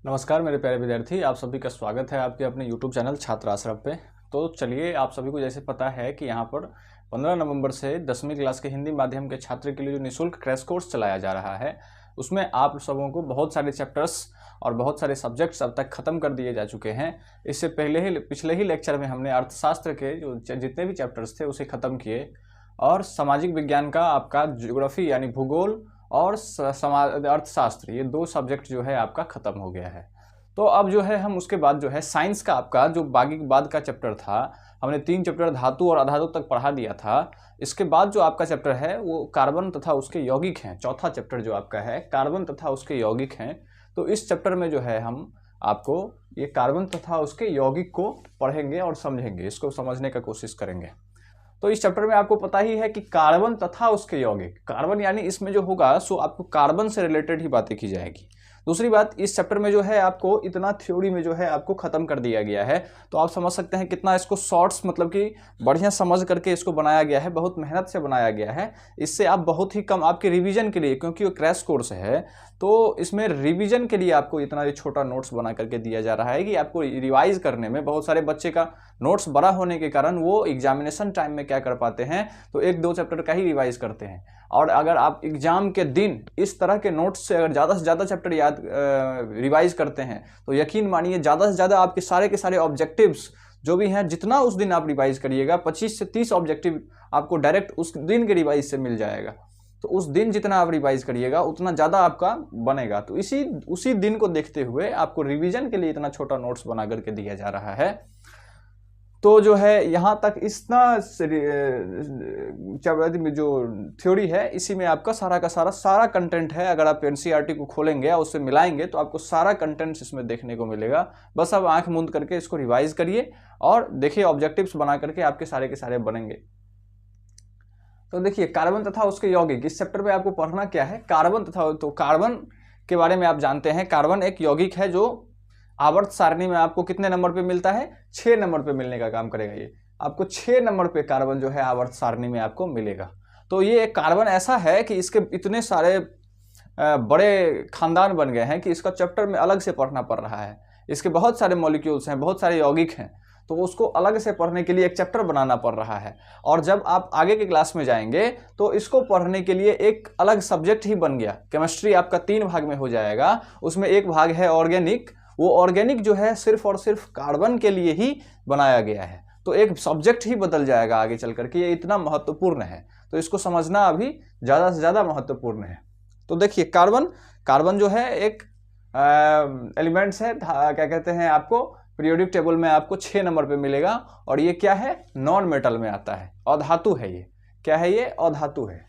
नमस्कार मेरे प्यारे विद्यार्थी, आप सभी का स्वागत है आपके अपने YouTube चैनल छात्र आश्रम पे। तो चलिए, आप सभी को जैसे पता है कि यहाँ पर 15 नवंबर से 10वीं क्लास के हिंदी माध्यम के छात्र के लिए जो निःशुल्क क्रैश कोर्स चलाया जा रहा है, उसमें आप सबों को बहुत सारे चैप्टर्स और बहुत सारे सब्जेक्ट्स अब तक ख़त्म कर दिए जा चुके हैं। इससे पिछले ही लेक्चर में हमने अर्थशास्त्र के जो जितने भी चैप्टर्स थे उसे ख़त्म किए, और सामाजिक विज्ञान का आपका ज्योग्राफी यानी भूगोल और अर्थशास्त्र, ये दो सब्जेक्ट जो है आपका ख़त्म हो गया है। तो अब जो है हम उसके बाद जो है साइंस का आपका जो बाकी बाद का चैप्टर था, हमने 3 चैप्टर धातु और अधातु तक पढ़ा दिया था। इसके बाद जो आपका चैप्टर है वो कार्बन तथा उसके यौगिक हैं। चौथा चैप्टर जो आपका है कार्बन तथा उसके यौगिक हैं। तो इस चैप्टर में जो है हम आपको ये कार्बन तथा उसके यौगिक को पढ़ेंगे और समझेंगे, इसको समझने का कोशिश करेंगे। तो इस चैप्टर में आपको पता ही है कि कार्बन तथा उसके यौगिक, कार्बन यानी इसमें जो होगा सो आपको कार्बन से रिलेटेड ही बातें की जाएगी। दूसरी बात, इस चैप्टर में जो है आपको इतना थ्योरी में जो है आपको ख़त्म कर दिया गया है। तो आप समझ सकते हैं कितना इसको शॉर्ट्स मतलब कि बढ़िया समझ करके इसको बनाया गया है, बहुत मेहनत से बनाया गया है। इससे आप बहुत ही कम आपके रिवीजन के लिए, क्योंकि वो क्रैश कोर्स है तो इसमें रिवीजन के लिए आपको इतना ये छोटा नोट्स बना करके दिया जा रहा है कि आपको रिवाइज करने में, बहुत सारे बच्चे का नोट्स बड़ा होने के कारण वो एग्जामिनेशन टाइम में क्या कर पाते हैं, तो 1-2 चैप्टर का ही रिवाइज करते हैं। और अगर आप एग्जाम के दिन इस तरह के नोट्स से अगर ज़्यादा से ज़्यादा चैप्टर याद रिवाइज करते हैं तो यकीन मानिए ज़्यादा से ज़्यादा आपके सारे के सारे ऑब्जेक्टिव्स जो भी हैं, जितना उस दिन आप रिवाइज करिएगा 25 से 30 ऑब्जेक्टिव आपको डायरेक्ट उस दिन के रिवाइज से मिल जाएगा। तो उस दिन जितना आप रिवाइज करिएगा उतना ज़्यादा आपका बनेगा। तो उसी दिन को देखते हुए आपको रिवीजन के लिए इतना छोटा नोट्स बना करके दिया जा रहा है। तो जो है यहाँ तक इतना जो थ्योरी है, इसी में आपका सारा का सारा कंटेंट है। अगर आप एनसीईआरटी को खोलेंगे या उससे मिलाएंगे तो आपको सारा कंटेंट्स इसमें देखने को मिलेगा। बस अब आंख मूंद करके इसको रिवाइज करिए और देखिए ऑब्जेक्टिव्स बना करके आपके सारे के सारे बनेंगे। तो देखिए, कार्बन तथा उसके यौगिक, इस चैप्टर में आपको पढ़ना क्या है, कार्बन तथा, तो कार्बन के बारे में आप जानते हैं। कार्बन एक यौगिक है जो आवर्त सारणी में आपको कितने नंबर पे मिलता है, 6 नंबर पे मिलने का काम करेगा। ये आपको 6 नंबर पे कार्बन जो है आवर्त सारणी में आपको मिलेगा। तो ये एक कार्बन ऐसा है कि इसके इतने सारे बड़े खानदान बन गए हैं कि इसका चैप्टर में अलग से पढ़ना पड़ रहा है। इसके बहुत सारे मॉलिक्यूल्स हैं, बहुत सारे यौगिक हैं, तो उसको अलग से पढ़ने के लिए एक चैप्टर बनाना पड़ रहा है। और जब आप आगे के क्लास में जाएंगे तो इसको पढ़ने के लिए एक अलग सब्जेक्ट ही बन गया। केमिस्ट्री आपका 3 भाग में हो जाएगा। उसमें एक भाग है ऑर्गेनिक। वो ऑर्गेनिक जो है सिर्फ और सिर्फ कार्बन के लिए ही बनाया गया है। तो एक सब्जेक्ट ही बदल जाएगा आगे चल करके, ये इतना महत्वपूर्ण है। तो इसको समझना अभी ज़्यादा से ज़्यादा महत्वपूर्ण है। तो देखिए, कार्बन जो है एक एलिमेंट्स है, क्या कहते हैं, आपको पीरियोडिक टेबल में आपको 6 नंबर पे मिलेगा। और ये क्या है, नॉन मेटल में आता है, अधातु है। ये क्या है, ये अधातु है।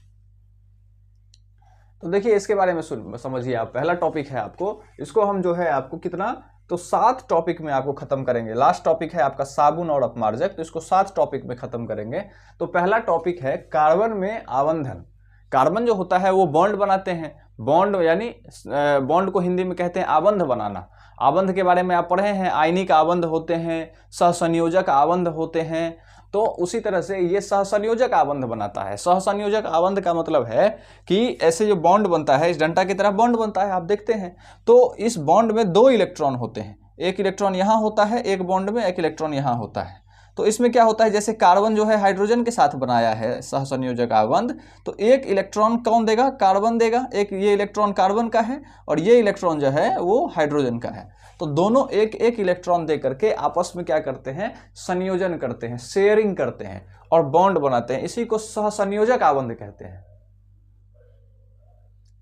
तो देखिए इसके बारे में समझिए आप। पहला टॉपिक है आपको, इसको हम जो है आपको कितना, तो 7 टॉपिक में आपको खत्म करेंगे। लास्ट टॉपिक है आपका साबुन और अपमार्जक, तो इसको 7 टॉपिक में खत्म करेंगे। तो पहला टॉपिक है कार्बन में आबंधन। कार्बन जो होता है वो बॉन्ड बनाते हैं। बॉन्ड यानी बॉन्ड को हिंदी में कहते हैं आबंध बनाना। आबंध के बारे में आप पढ़े हैं, आयनिक आबंध होते हैं, सहसंयोजक आबंध होते हैं। तो उसी तरह से ये सहसंयोजक आबंध बनाता है। सहसंयोजक आबंध का मतलब है कि ऐसे जो बॉन्ड बनता है, इस डंडा की तरह बॉन्ड बनता है, आप देखते हैं। तो इस बॉन्ड में 2 इलेक्ट्रॉन होते हैं, एक इलेक्ट्रॉन यहाँ होता है, एक बॉन्ड में एक इलेक्ट्रॉन यहाँ होता है। तो इसमें क्या होता है, जैसे कार्बन जो है हाइड्रोजन के साथ बनाया है सहसंयोजक आबंध, तो एक इलेक्ट्रॉन कौन देगा, कार्बन देगा। एक ये इलेक्ट्रॉन कार्बन का है और ये इलेक्ट्रॉन जो है वो हाइड्रोजन का है। तो दोनों एक एक इलेक्ट्रॉन दे करके आपस में क्या करते हैं, संयोजन करते हैं, शेयरिंग करते हैं और बॉन्ड बनाते हैं। इसी को सहसंयोजक आबंध कहते हैं।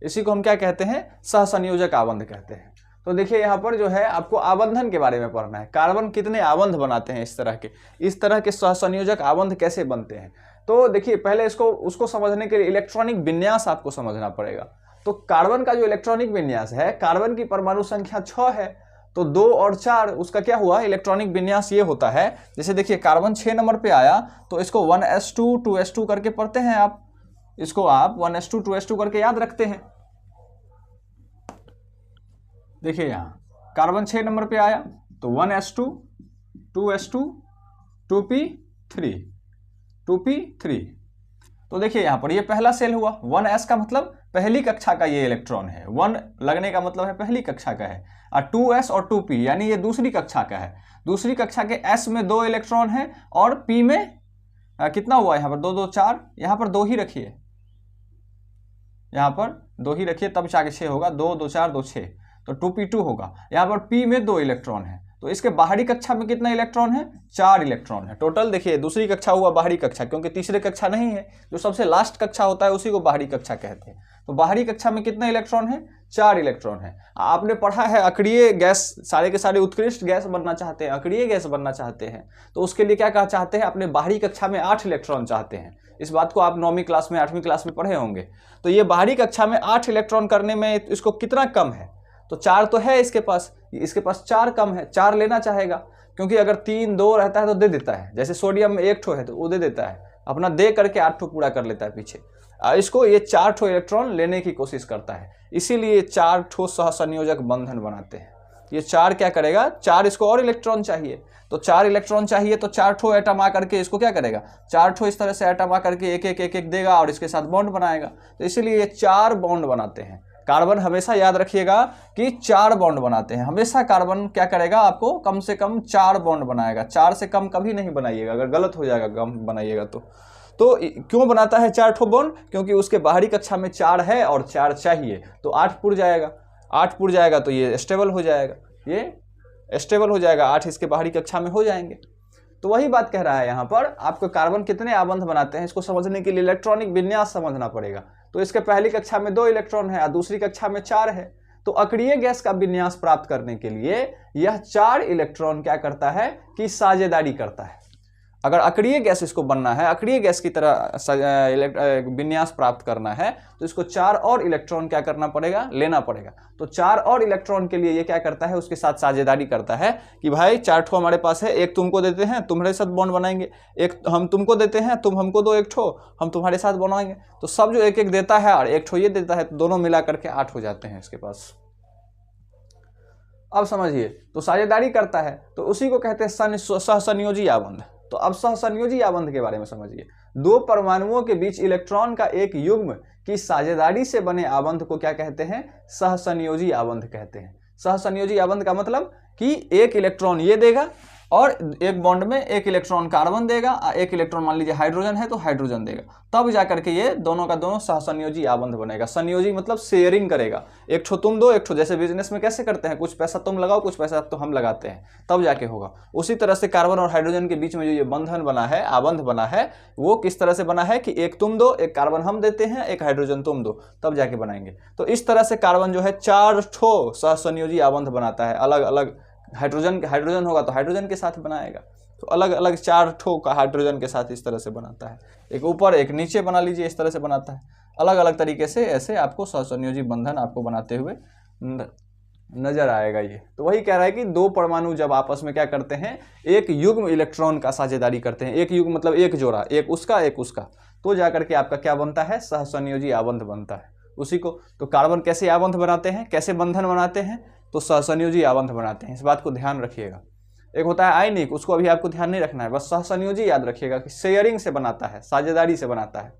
इसी को हम क्या कहते हैं, सहसंयोजक आबंध कहते हैं। तो देखिए यहाँ पर जो है आपको आबंधन के बारे में पढ़ना है। कार्बन कितने आबंध बनाते हैं, इस तरह के सहसंयोजक आबंध कैसे बनते हैं। तो देखिए पहले उसको समझने के लिए इलेक्ट्रॉनिक विन्यास आपको समझना पड़ेगा। तो कार्बन का जो इलेक्ट्रॉनिक विन्यास है, कार्बन की परमाणु संख्या 6 है, तो 2 और 4 उसका क्या हुआ, इलेक्ट्रॉनिक विन्यास ये होता है। जैसे देखिए कार्बन 6 नंबर पे आया तो इसको 1s2 2s2 करके पढ़ते हैं आप। इसको आप 1s2 2s2 करके याद रखते हैं। देखिए यहाँ कार्बन 6 नंबर पे आया तो 1s2 2s2 2p3 2p3। तो देखिए यहाँ पर ये पहला सेल हुआ, 1s का मतलब पहली कक्षा का ये इलेक्ट्रॉन है, 1 लगने का मतलब है पहली कक्षा का है, और 2s और 2p यानी ये दूसरी कक्षा का है। दूसरी कक्षा के s में 2 इलेक्ट्रॉन है और p में कितना हुआ यहाँ पर 2 2 4, यहाँ पर 2 ही रखिए, यहाँ पर 2 ही रखिए तब जाके 6 होगा, 2 2 4 2 6, तो 2p2 होगा। यहाँ पर p में 2 इलेक्ट्रॉन है, तो इसके बाहरी कक्षा में कितना इलेक्ट्रॉन है, 4 इलेक्ट्रॉन है टोटल। देखिए दूसरी कक्षा हुआ बाहरी कक्षा, क्योंकि तीसरी कक्षा नहीं है, जो सबसे लास्ट कक्षा होता है उसी को बाहरी कक्षा कहते हैं। तो बाहरी कक्षा में कितना इलेक्ट्रॉन है, 4 इलेक्ट्रॉन है। आपने पढ़ा है अक्रिय गैस, सारे के सारे उत्कृष्ट गैस बनना चाहते हैं, अक्रिय गैस बनना चाहते हैं, तो उसके लिए क्या कहा चाहते हैं, अपने बाहरी कक्षा में 8 इलेक्ट्रॉन चाहते हैं। इस बात को आप 9वीं क्लास में 8वीं क्लास में पढ़े होंगे। तो ये बाहरी कक्षा में 8 इलेक्ट्रॉन करने में इसको कितना कम है, तो 4 तो है इसके पास 4 कम है, 4 लेना चाहेगा, क्योंकि अगर 3 2 रहता है तो दे देता है, जैसे सोडियम में 1 ठो है तो वो दे देता है, अपना दे करके 8 ठो पूरा कर लेता है पीछे। इसको ये 4 ठो इलेक्ट्रॉन लेने की कोशिश करता है, इसीलिए 4 ठो सहसंयोजक बंधन बनाते हैं। ये 4 क्या करेगा, 4 इसको और इलेक्ट्रॉन चाहिए, तो 4 इलेक्ट्रॉन चाहिए तो 4 ठो एटम आ करके इसको क्या करेगा, 4 ठो इस तरह से एटम आ करके एक एक देगा और इसके साथ बॉन्ड बनाएगा। तो इसीलिए ये 4 बॉन्ड बनाते हैं। कार्बन हमेशा याद रखिएगा कि 4 बॉन्ड बनाते हैं, हमेशा कार्बन क्या करेगा, आपको कम से कम 4 बॉन्ड बनाएगा, 4 से कम कभी नहीं बनाइएगा, अगर गलत हो जाएगा कम बनाइएगा तो क्यों बनाता है 4 ठो बॉन्ड, क्योंकि उसके बाहरी कक्षा में 4 है और 4 चाहिए, तो 8 पुर जाएगा, 8 पुर जाएगा तो ये स्टेबल हो जाएगा, ये स्टेबल हो जाएगा, 8 इसके बाहरी कक्षा में हो जाएंगे। तो वही बात कह रहा है यहाँ पर, आपको कार्बन कितने आबंध बनाते हैं इसको समझने के लिए इलेक्ट्रॉनिक विन्यास समझना पड़ेगा। तो इसके पहली कक्षा में 2 इलेक्ट्रॉन है और दूसरी कक्षा में 4 है, तो अक्रिय गैस का विन्यास प्राप्त करने के लिए यह 4 इलेक्ट्रॉन क्या करता है कि साझेदारी करता है। अगर अक्रिय गैस इसको बनना है, अक्रिय गैस की तरह विन्यास प्राप्त करना है, तो इसको 4 और इलेक्ट्रॉन क्या करना पड़ेगा, लेना पड़ेगा। तो 4 और इलेक्ट्रॉन के लिए ये क्या करता है, उसके साथ साझेदारी करता है कि भाई 4 ठो हमारे पास है, एक तुमको देते हैं, तुम्हारे साथ बॉन्ड बनाएंगे, एक हम तुमको देते हैं, तुम हमको दो एक ठो, हम तुम्हारे साथ बनाएंगे। तो सब जो एक एक देता है और एक ठो ये देता है, तो दोनों मिला करके 8 हो जाते हैं इसके पास। अब समझिए, तो साझेदारी करता है तो उसी को कहते हैं सहसंयोजी आबंध। तो अब सहसंयोजी आबंध के बारे में समझिए। 2 परमाणुओं के बीच इलेक्ट्रॉन का एक युग्म की साझेदारी से बने आबंध को क्या कहते हैं, सहसंयोजी आबंध कहते हैं। सहसंयोजी आबंध का मतलब कि एक इलेक्ट्रॉन ये देगा और एक बॉन्ड में एक इलेक्ट्रॉन कार्बन देगा और एक इलेक्ट्रॉन मान लीजिए हाइड्रोजन है तो हाइड्रोजन देगा, तब जाकर के ये दोनों का दोनों सहसंयोजी आबंध बनेगा। संयोजी मतलब शेयरिंग करेगा, एक ठो तुम दो एक ठो, जैसे बिजनेस में कैसे करते हैं, कुछ पैसा तुम लगाओ कुछ पैसा तो हम लगाते हैं, तब जाके होगा। उसी तरह से कार्बन और हाइड्रोजन के बीच में जो ये बंधन बना है, आबंध बना है, वो किस तरह से बना है कि एक तुम दो, एक कार्बन हम देते हैं, एक हाइड्रोजन तुम दो, तब जाके बनाएंगे। तो इस तरह से कार्बन जो है 4 ठो सहसंयोजी आबंध बनाता है। अलग अलग हाइड्रोजन होगा तो हाइड्रोजन के साथ बनाएगा, तो अलग अलग 4 ठो का हाइड्रोजन के साथ इस तरह से बनाता है, एक ऊपर एक नीचे बना लीजिए, इस तरह से बनाता है। अलग अलग तरीके से ऐसे आपको सहसंयोजी बंधन आपको बनाते हुए नजर आएगा ये। तो वही कह रहा है कि 2 परमाणु जब आपस में क्या करते हैं, एक युग्म इलेक्ट्रॉन का साझेदारी करते हैं, एक युग्म मतलब एक जोड़ा, एक उसका, तो जाकर के आपका क्या बनता है, सहसंयोजी आबंध बनता है। उसी को तो कार्बन कैसे आबंध बनाते हैं, कैसे बंधन बनाते हैं, तो सहसंयोजी आबंध बनाते हैं। इस बात को ध्यान रखिएगा। एक होता है आयनिक, उसको अभी आपको ध्यान नहीं रखना है, बस सहसंयोजी याद रखिएगा कि शेयरिंग से बनाता है, साझेदारी से बनाता है।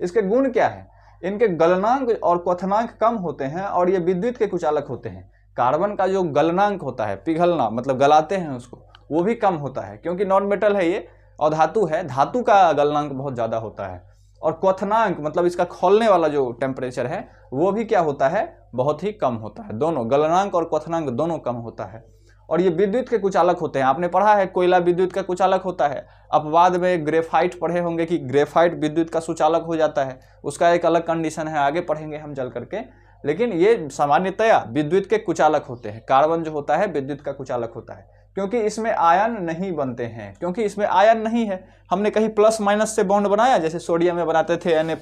इसके गुण क्या है, इनके गलनांक और क्वथनांक कम होते हैं और ये विद्युत के कुचालक होते हैं। कार्बन का जो गलनांक होता है, पिघलना मतलब गलाते हैं उसको, वो भी कम होता है, क्योंकि नॉन मेटल है ये और धातु है, धातु का गलनांक बहुत ज़्यादा होता है। और क्वथनांक मतलब इसका खोलने वाला जो टेम्परेचर है वो भी क्या होता है, बहुत ही कम होता है। दोनों गलनांक और क्वथनांक दोनों कम होता है। और ये विद्युत के कुचालक होते हैं। आपने पढ़ा है कोयला विद्युत का कुचालक होता है, अपवाद में ग्रेफाइट पढ़े होंगे कि ग्रेफाइट विद्युत का सुचालक हो जाता है, उसका एक अलग कंडीशन है, आगे पढ़ेंगे हम चल करके। लेकिन ये सामान्यतया विद्युत के कुचालक होते हैं। कार्बन जो होता है विद्युत का कुचालक होता है, क्योंकि इसमें आयन नहीं बनते हैं, क्योंकि इसमें आयन नहीं है। हमने कहीं प्लस माइनस से बॉन्ड बनाया, जैसे सोडियम में बनाते थे Na+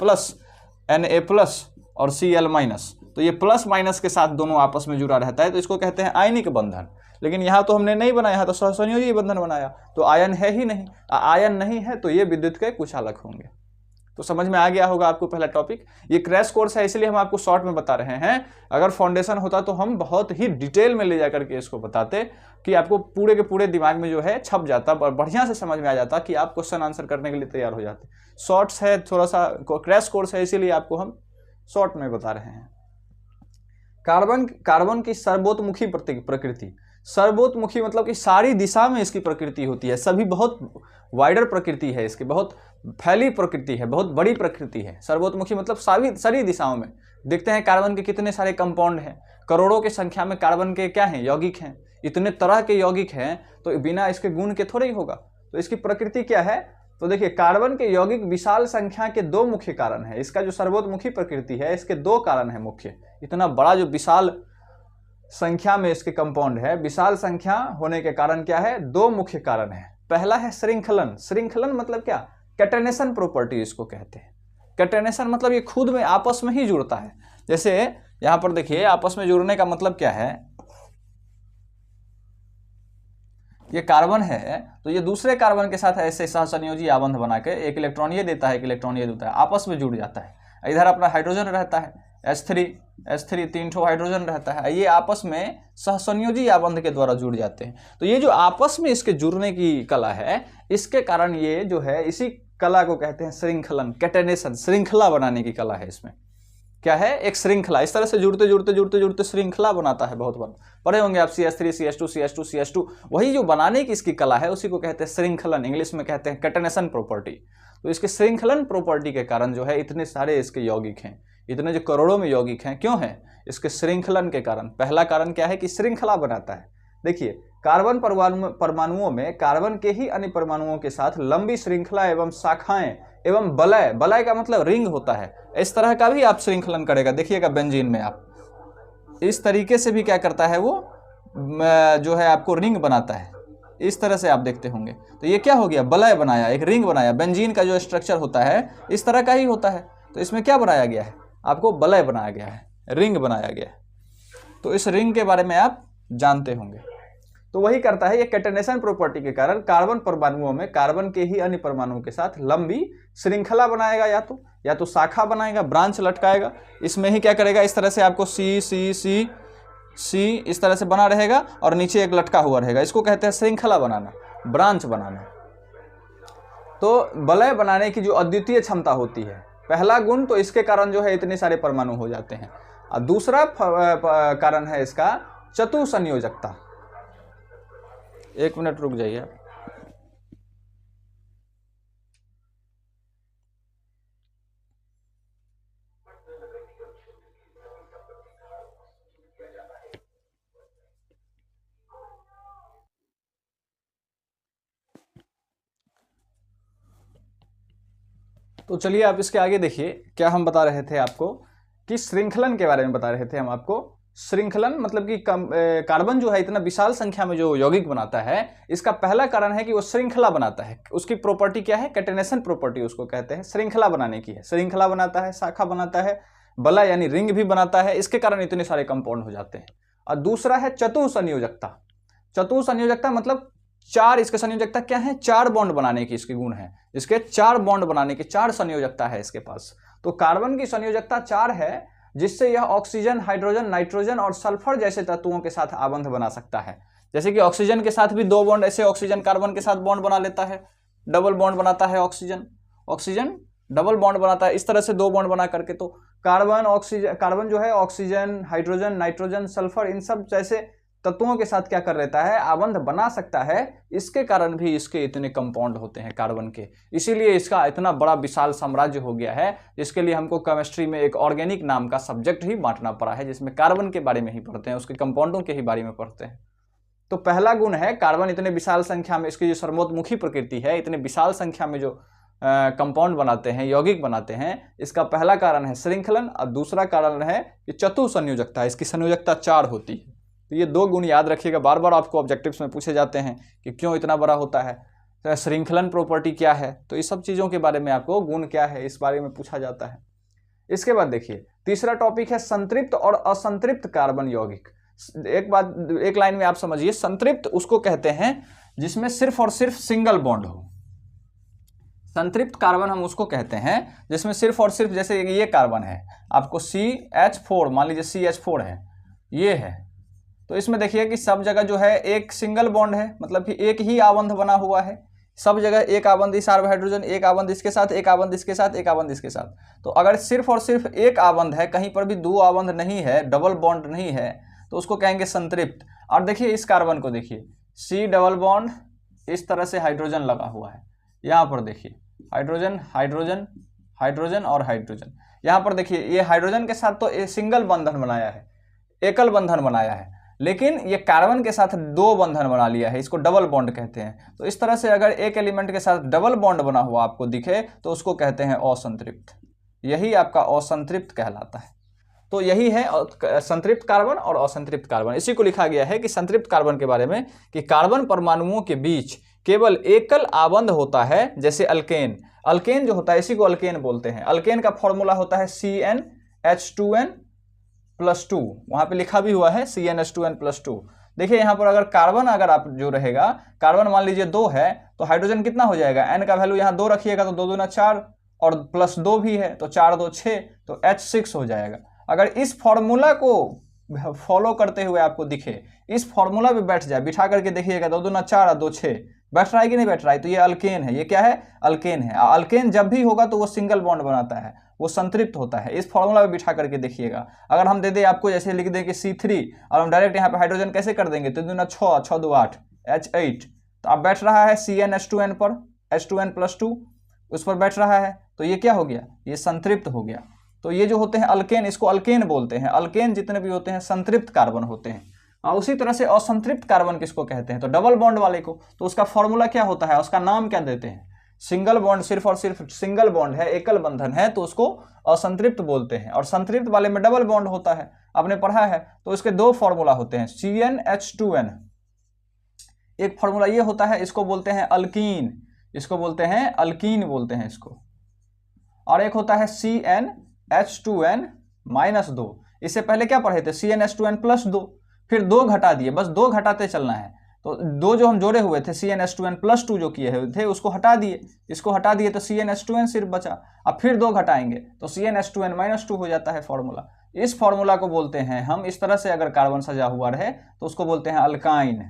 और Cl-, तो ये प्लस माइनस के साथ दोनों आपस में जुड़ा रहता है, तो इसको कहते हैं आयनिक बंधन। लेकिन यहाँ तो हमने नहीं बनाया, यहाँ तो सहसंयोजी बंधन बनाया, तो आयन है ही नहीं। आयन नहीं है तो ये विद्युत के कुचालक होंगे। तो समझ में आ गया होगा आपको पहला टॉपिक। ये क्रैश कोर्स है इसलिए हम आपको शॉर्ट में बता रहे हैं। अगर फाउंडेशन होता तो हम बहुत ही डिटेल में ले जाकर के इसको बताते कि आपको पूरे के पूरे दिमाग में जो है छप जाता और बढ़िया से समझ में आ जाता कि आप क्वेश्चन आंसर करने के लिए तैयार हो जाते। शॉर्ट्स है, थोड़ा सा क्रैश कोर्स है, इसीलिए आपको हम शॉर्ट में बता रहे हैं। कार्बन की सर्वोत्मुखी प्रकृति। सर्वोत्मुखी मतलब कि सारी दिशा में इसकी प्रकृति होती है, सभी बहुत वाइडर प्रकृति है इसकी, बहुत फैली प्रकृति है, बहुत बड़ी प्रकृति है। सर्वोत्मुखी मतलब सारी दिशाओं में। देखते हैं कार्बन के कितने सारे कंपाउंड हैं, करोड़ों की संख्या में कार्बन के क्या हैं, यौगिक हैं। इतने तरह के यौगिक हैं तो बिना इसके गुण के थोड़े ही होगा। तो इसकी प्रकृति क्या है, तो देखिए कार्बन के यौगिक विशाल संख्या के दो मुख्य कारण है। इसका जो सर्वोत्मुखी प्रकृति है इसके दो कारण है मुख्य। इतना बड़ा जो विशाल संख्या में इसके कंपाउंड है, विशाल संख्या होने के कारण क्या है, दो मुख्य कारण है। पहला है श्रृंखलन। श्रृंखलन मतलब क्या, कैटेनेशन प्रॉपर्टी इसको कहते हैं। कैटेनेशन मतलब ये खुद में आपस में ही जुड़ता है। जैसे यहां पर देखिए आपस में जुड़ने का मतलब क्या है, ये कार्बन है तो ये दूसरे कार्बन के साथ ऐसे सहसंयोजी आबंध बना के एक इलेक्ट्रॉन ये देता है, एक इलेक्ट्रॉन ये देता है, आपस में जुड़ जाता है। इधर अपना हाइड्रोजन रहता है H3 तीन ठो हाइड्रोजन रहता है, ये आपस में सहसंयोजी आबंध के द्वारा जुड़ जाते हैं। तो ये जो आपस में इसके जुड़ने की कला है, इसके कारण ये जो है, इसी कला को कहते हैं श्रृंखलन, कैटेनेशन, श्रृंखला बनाने की कला है। इसमें क्या है, एक श्रृंखला, इस तरह से जुड़ते श्रृंखला बनाता है। बहुत बार पढ़े होंगे आप CH3 CH2 वही जो बनाने की इसकी कला है उसी को कहते हैं श्रृंखलन, इंग्लिश में कहते हैं कैटेनेशन प्रॉपर्टी। तो इसके श्रृंखलन प्रॉपर्टी के कारण जो है इतने सारे इसके यौगिक हैं, इतने जो करोड़ों में यौगिक हैं, क्यों हैं, इसके श्रृंखलन के कारण। पहला कारण क्या है कि श्रृंखला बनाता है। देखिए कार्बन परमाणुओं में कार्बन के ही अन्य परमाणुओं के साथ लंबी श्रृंखला एवं शाखाएं एवं बलय, बलय का मतलब रिंग होता है, इस तरह का भी आप श्रृंखलन करेगा। देखिएगा बेंजीन में आप इस तरीके से भी क्या करता है, वो जो है आपको रिंग बनाता है, इस तरह से आप देखते होंगे। तो ये क्या हो गया, बलय बनाया, एक रिंग बनाया। बेंजीन का जो स्ट्रक्चर होता है इस तरह का ही होता है, तो इसमें क्या बनाया गया है, आपको बलय बनाया गया है, रिंग बनाया गया है। तो इस रिंग के बारे में आप जानते होंगे। तो वही करता है ये कैटेनेशन प्रॉपर्टी के कारण कार्बन परमाणुओं में कार्बन के ही अन्य परमाणुओं के साथ लंबी श्रृंखला बनाएगा, या तो शाखा बनाएगा, ब्रांच लटकाएगा। इसमें ही क्या करेगा, इस तरह से आपको सी इस तरह से बना रहेगा और नीचे एक लटका हुआ रहेगा, इसको कहते हैं श्रृंखला बनाना, ब्रांच बनाना। तो बलय बनाने की जो अद्वितीय क्षमता होती है, पहला गुण तो इसके कारण जो है इतने सारे परमाणु हो जाते हैं। और दूसरा कारण है इसका चतुसंयोजकता। एक मिनट रुक जाइए। तो चलिए आप इसके आगे देखिए, क्या हम बता रहे थे आपको कि श्रृंखलन के बारे में बता रहे थे हम आपको। श्रृंखलन मतलब कि कार्बन जो है इतना विशाल संख्या में जो यौगिक बनाता है, इसका पहला कारण है कि वो श्रृंखला बनाता है। उसकी प्रॉपर्टी क्या है, कैटेनेशन प्रॉपर्टी उसको कहते हैं, श्रृंखला बनाने की है। श्रृंखला बनाता है, शाखा बनाता है, बलय यानी रिंग भी बनाता है, इसके कारण इतने सारे कंपाउंड हो जाते हैं। और दूसरा है चतुसंयोजकता। चतुसंयोजकता मतलब चार, इसके संयोजकता क्या है, चार बॉन्ड बनाने की इसके गुण है। इसके चार बॉन्ड बनाने की चार संयोजकता है इसके पास। तो कार्बन की संयोजकता चार है, जिससे यह ऑक्सीजन, हाइड्रोजन, नाइट्रोजन और सल्फर जैसे तत्वों के साथ आबंध बना सकता है। जैसे कि ऑक्सीजन के साथ भी दो बॉन्ड, ऐसे ऑक्सीजन कार्बन के साथ बॉन्ड बना लेता है, डबल बॉन्ड बनाता है ऑक्सीजन डबल बॉन्ड बनाता है, इस तरह से दो बॉन्ड बना करके। तो कार्बन जो है oxygen, hydrogen, nitrogen, sulphur in सब जैसे तत्वों के साथ क्या कर लेता है, आबंध बना सकता है। इसके कारण भी इसके इतने कंपाउंड होते हैं कार्बन के, इसीलिए इसका इतना बड़ा विशाल साम्राज्य हो गया है, जिसके लिए हमको केमिस्ट्री में एक ऑर्गेनिक नाम का सब्जेक्ट ही बांटना पड़ा है, जिसमें कार्बन के बारे में ही पढ़ते हैं, उसके कंपाउंडों के ही बारे में पढ़ते हैं। तो पहला गुण है कार्बन इतने विशाल संख्या में, इसकी जो सर्वोत्मुखी प्रकृति है, इतने विशाल संख्या में जो कंपाउंड बनाते हैं, यौगिक बनाते हैं, इसका पहला कारण है श्रृंखलन। और दूसरा कारण है कि चतुसंयोजकता, इसकी संयोजकता चार होती है। तो ये दो गुण याद रखिएगा, बार बार आपको ऑब्जेक्टिव्स में पूछे जाते हैं कि क्यों इतना बड़ा होता है, तो श्रृंखलन प्रॉपर्टी क्या है, तो इस सब चीज़ों के बारे में आपको गुण क्या है इस बारे में पूछा जाता है। इसके बाद देखिए तीसरा टॉपिक है संतृप्त और असंतृप्त कार्बन यौगिक। एक लाइन में आप समझिए, संतृप्त उसको कहते हैं जिसमें सिर्फ और सिर्फ सिंगल बॉन्ड हो। संतृप्त कार्बन हम उसको कहते हैं जिसमें सिर्फ और सिर्फ, जैसे ये कार्बन है आपको CH4, मान लीजिए CH4 है, ये है, तो इसमें देखिए कि सब जगह जो है एक सिंगल बॉन्ड है, मतलब कि एक ही आबंध बना हुआ है, सब जगह एक आबंध इस हाइड्रोजन, एक आबंध इसके साथ, एक आबंध इसके साथ, एक आबंध इसके साथ। तो अगर सिर्फ और सिर्फ एक आबंध है, कहीं पर भी दो आबंध नहीं है, डबल बॉन्ड नहीं है, तो उसको कहेंगे संतृप्त। और देखिए इस कार्बन को देखिए, C डबल बॉन्ड, इस तरह से हाइड्रोजन लगा हुआ है, यहाँ पर देखिए हाइड्रोजन हाइड्रोजन हाइड्रोजन और हाइड्रोजन, यहाँ पर देखिए ये हाइड्रोजन के साथ तो सिंगल बंधन बनाया है, एकल बंधन बनाया है, लेकिन ये कार्बन के साथ दो बंधन बना लिया है, इसको डबल बॉन्ड कहते हैं। तो इस तरह से अगर एक एलिमेंट के साथ डबल बॉन्ड बना हुआ आपको दिखे तो उसको कहते हैं असंतृप्त, यही आपका असंतृप्त कहलाता है। तो यही है संतृप्त कार्बन और असंतृप्त कार्बन। इसी को लिखा गया है कि संतृप्त कार्बन के बारे में कि कार्बन परमाणुओं के बीच केवल एकल आबंध होता है, जैसे अल्केन। अल्केन जो होता है इसी को अल्केन बोलते हैं। अल्केन का फॉर्मूला होता है CnH2n+2, वहां पे लिखा भी हुआ है CnH2n+2। देखिए यहाँ पर अगर कार्बन, अगर आप जो रहेगा कार्बन मान लीजिए 2 है तो हाइड्रोजन कितना हो जाएगा, n का वैल्यू यहाँ 2 रखिएगा तो 2 दूना 4 और +2 भी है तो 4 2 6, तो H6 हो जाएगा। अगर इस फॉर्मूला को फॉलो करते हुए आपको दिखे, इस फॉर्मूला पे बैठ जाए, बिठा करके देखिएगा 2 दूना 4 और 2 6, बैठ रहा है कि नहीं बैठ रहा है, तो ये अल्केन है। ये क्या है, अल्केन है। अल्केन जब भी होगा तो वो सिंगल बॉन्ड बनाता है, वो संतृप्त होता है। इस फॉर्मूला पे बिठा करके देखिएगा। अगर हम दे दे आपको, जैसे लिख दें कि C3 और हम डायरेक्ट यहाँ पे हाइड्रोजन कैसे कर देंगे, 3 दूना 6 6 2 8 H8, तो अब बैठ रहा है CnH2n पर, H2n+2 उस पर बैठ रहा है, तो ये क्या हो गया, ये संतृप्त हो गया। तो ये जो होते हैं अल्केन, इसको अल्केन बोलते हैं। अल्केन जितने भी होते हैं संतृप्त कार्बन होते हैं। और उसी तरह से असंतृप्त कार्बन किसको कहते हैं, तो डबल बॉन्ड वाले को। तो उसका फॉर्मूला क्या होता है, उसका नाम क्या देते हैं, सिंगल बॉन्ड, सिर्फ और सिर्फ सिंगल बॉन्ड है, एकल बंधन है, तो उसको असंतृप्त बोलते हैं। और संतृप्त वाले में डबल बॉन्ड होता है, आपने पढ़ा है। तो इसके दो फॉर्मूला होते हैं, CnH2n, एक फॉर्मूला ये होता है, इसको बोलते हैं अल्कीन, इसको बोलते हैं अल्कीन बोलते हैं इसको। और एक होता है CnH2n-2, इससे पहले क्या पढ़े थे, CnH2n+2, फिर 2 घटा दिए, बस 2 घटाते चलना है। तो 2 जो हम जोड़े हुए थे CnH2n+2 जो किए हुए थे उसको हटा दिए, इसको हटा दिए तो CnH2n सिर्फ बचा। अब फिर 2 घटाएंगे तो CnH2n-2 हो जाता है फॉर्मूला। इस फॉर्मूला को बोलते हैं हम, इस तरह से अगर कार्बन सजा हुआ रहे तो उसको बोलते हैं अल्काइन।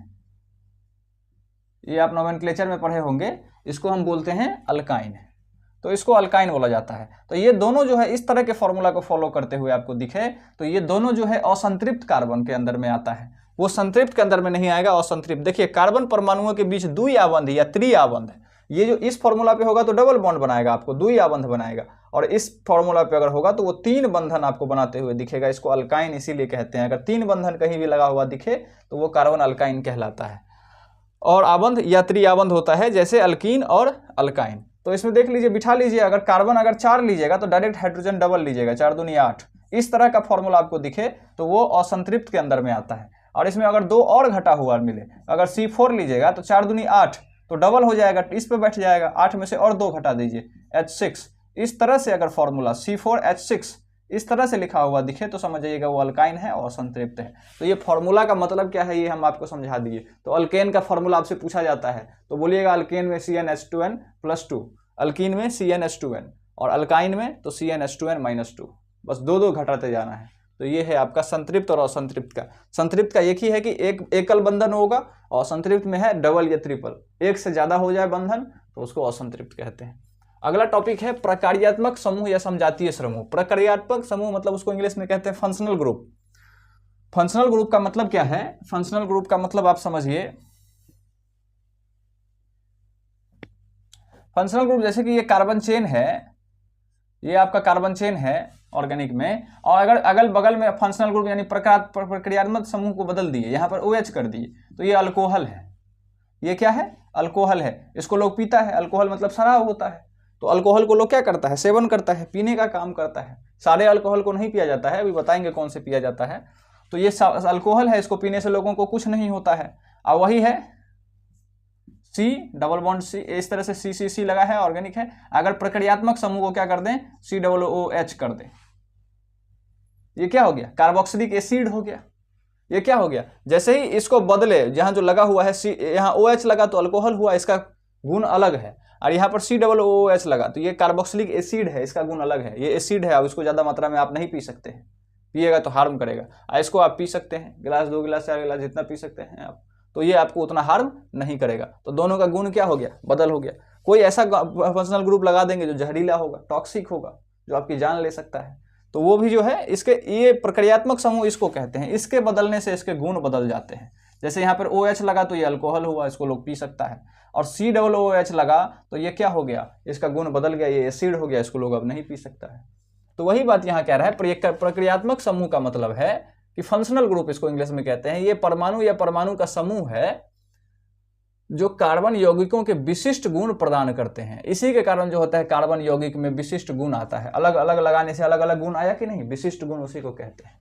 ये आप नोमेनक्लेचर में पढ़े होंगे, इसको हम बोलते हैं अल्काइन, तो इसको अल्काइन बोला जाता है। तो ये दोनों जो है इस तरह के फॉर्मूला को फॉलो करते हुए आपको दिखे तो ये दोनों जो है असंतृप्त कार्बन के अंदर में आता है, वो संतृप्त के अंदर में नहीं आएगा, असंतृप्त। देखिए कार्बन परमाणुओं के बीच द्वि आबंध या त्रि आबंध, ये जो इस फॉर्मूला पे होगा तो डबल बॉन्ड बनाएगा, आपको द्वि आबंध बनाएगा। और इस फॉर्मूला पे अगर होगा तो वो 3 बंधन आपको बनाते हुए दिखेगा, इसको अल्काइन इसीलिए कहते हैं। अगर 3 बंधन कहीं भी लगा हुआ दिखे तो वो कार्बन अल्काइन कहलाता है। और आबंध या त्रिआबंध होता है जैसे अल्कीन और अल्काइन। तो इसमें देख लीजिए, बिठा लीजिए, अगर कार्बन अगर 4 लीजिएगा तो डायरेक्ट हाइड्रोजन डबल लीजिएगा, 4 दूनी 8, इस तरह का फॉर्मूला आपको दिखे तो वो असंतृप्त के अंदर में आता है। और इसमें अगर 2 और घटा हुआ मिले, अगर C4 लीजिएगा तो 4 दूनी 8, तो डबल हो जाएगा, इस पे बैठ जाएगा, 8 में से और 2 घटा दीजिए, H6। इस तरह से अगर फॉर्मूला C4H6 इस तरह से लिखा हुआ दिखे तो समझ जाइएगा वो अल्काइन है और असंतृप्त है। तो ये फॉर्मूला का मतलब क्या है ये हम आपको समझा दिए। तो अल्केन का फॉर्मूला आपसे पूछा जाता है तो बोलिएगा अल्केन में CnH2n+2, अल्कीन में CnH2n, और अल्काइन में तो CnH2n-2, बस 2 घटाते जाना है। तो ये है आपका संतृप्त और असंतृप्त का। संतृप्त का एक ही है कि एक एकल बंधन होगा, और असंतृप्त में है डबल या ट्रिपल, एक से ज्यादा हो जाए बंधन तो उसको असंतृप्त कहते हैं। अगला टॉपिक है प्रकार्यात्मक समूह या समजातीय समूह। प्रकार्यात्मक समूह मतलब उसको इंग्लिश में कहते हैं फंक्शनल ग्रुप। फंक्शनल ग्रुप का मतलब क्या है, फंक्शनल ग्रुप का मतलब आप समझिए, फंक्शनल ग्रुप जैसे कि ये कार्बन चेन है, ये आपका कार्बन चेन है ऑर्गेनिक में, और अगर अगल बगल में फंक्शनल ग्रुप यानी प्रक्रियात्मक समूह को बदल दिए, यहाँ पर OH कर दिए तो ये अल्कोहल है। ये क्या है, अल्कोहल है। इसको लोग पीता है, अल्कोहल मतलब शराब होता है। तो अल्कोहल को लोग क्या करता है, सेवन करता है, पीने का काम करता है। सारे अल्कोहल को नहीं पिया जाता है, अभी बताएंगे कौन से पिया जाता है। तो ये अल्कोहल है, इसको पीने से लोगों को कुछ नहीं होता है। और वही है C डबल बॉन्ड C, इस तरह से CCC लगा है, ऑर्गेनिक है। अगर प्रक्रियात्मक समूह को क्या कर दें, COOH कर दें, ये क्या हो गया, कार्बोक्सिलिक एसिड हो गया। ये क्या हो गया, जैसे ही इसको बदले, जहां जो लगा हुआ है यहाँ OH लगा तो अल्कोहल हुआ, इसका गुण अलग है। और यहाँ पर COOH लगा, तो ये कार्बोक्सिलिक एसिड है, इसका गुण अलग है, ये एसिड है। अब इसको ज़्यादा मात्रा में आप नहीं पी सकते हैं, पिएगा तो हार्म करेगा। इसको आप पी सकते हैं, गिलास 2 गिलास 4 गिलास जितना पी सकते हैं आप, तो ये आपको उतना हार्म नहीं करेगा। तो दोनों का गुण क्या हो गया, बदल हो गया। कोई ऐसा फंक्शनल ग्रुप लगा देंगे जो जहरीला होगा, टॉक्सिक होगा, जो आपकी जान ले सकता है, तो वो भी जो है इसके, ये प्रक्रियात्मक समूह इसको कहते हैं। इसके बदलने से इसके गुण बदल जाते हैं। जैसे यहाँ पर OH लगा तो ये अल्कोहल हुआ, इसको लोग पी सकता है। और COOH लगा तो ये क्या हो गया, इसका गुण बदल गया, ये एसिड हो गया, इसको लोग अब नहीं पी सकता है। तो वही बात यहाँ कह रहा है, प्रक्रियात्मक समूह का मतलब है कि फंक्शनल ग्रुप इसको इंग्लिश में कहते हैं। ये परमाणु या परमाणु का समूह है जो कार्बन यौगिकों के विशिष्ट गुण प्रदान करते हैं। इसी के कारण जो होता है कार्बन यौगिक में विशिष्ट गुण आता है, अलग अलग लगाने से अलग अलग गुण आया कि नहीं, विशिष्ट गुण उसी को कहते हैं,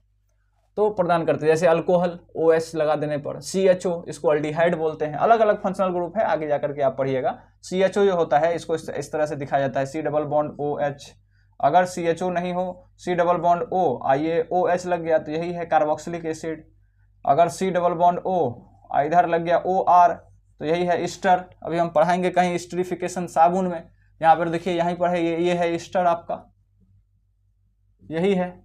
तो प्रदान करते हैं। जैसे अल्कोहल OH लगा देने पर, CHO इसको अल्डिहाइड बोलते हैं। अलग अलग फंक्शनल ग्रुप है, आगे जाकर के आप पढ़िएगा। CHO जो होता है इसको इस तरह से दिखाया जाता है, C+OH। अगर CHO नहीं हो, C+O, ये OH लग गया तो यही है कार्बोक्सिलिक एसिड। अगर C+O इधर लग गया OR तो यही है ईस्टर। अभी हम पढ़ाएंगे कहीं स्टरीफिकेशन साबुन में, यहाँ पर देखिए, यहीं पर है, ये है ईस्टर आपका, यही है।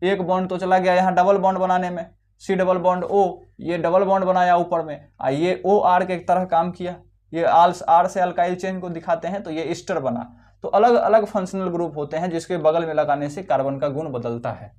एक बॉन्ड तो चला गया यहाँ डबल बॉन्ड बनाने में, C+O, ये डबल बॉन्ड बनाया ऊपर में, ये OR के तरह काम किया, ये R से अल्काइल चेन को दिखाते हैं, तो ये ईस्टर बना। तो अलग अलग फंक्शनल ग्रुप होते हैं जिसके बगल में लगाने से कार्बन का गुण बदलता है।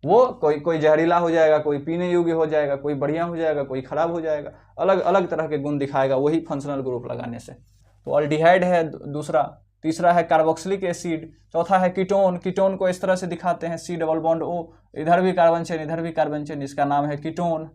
वो कोई जहरीला हो जाएगा, कोई पीने योग्य हो जाएगा, कोई बढ़िया हो जाएगा, कोई खराब हो जाएगा, अलग अलग तरह के गुण दिखाएगा वही फंक्शनल ग्रुप लगाने से। तो अल्डिहाइड है दूसरा, तीसरा है कार्बोक्सिलिक एसिड, चौथा है कीटोन। कीटोन को इस तरह से दिखाते हैं, C+O, इधर भी कार्बन चेन, इधर भी कार्बन चेन, इसका नाम है कीटोन।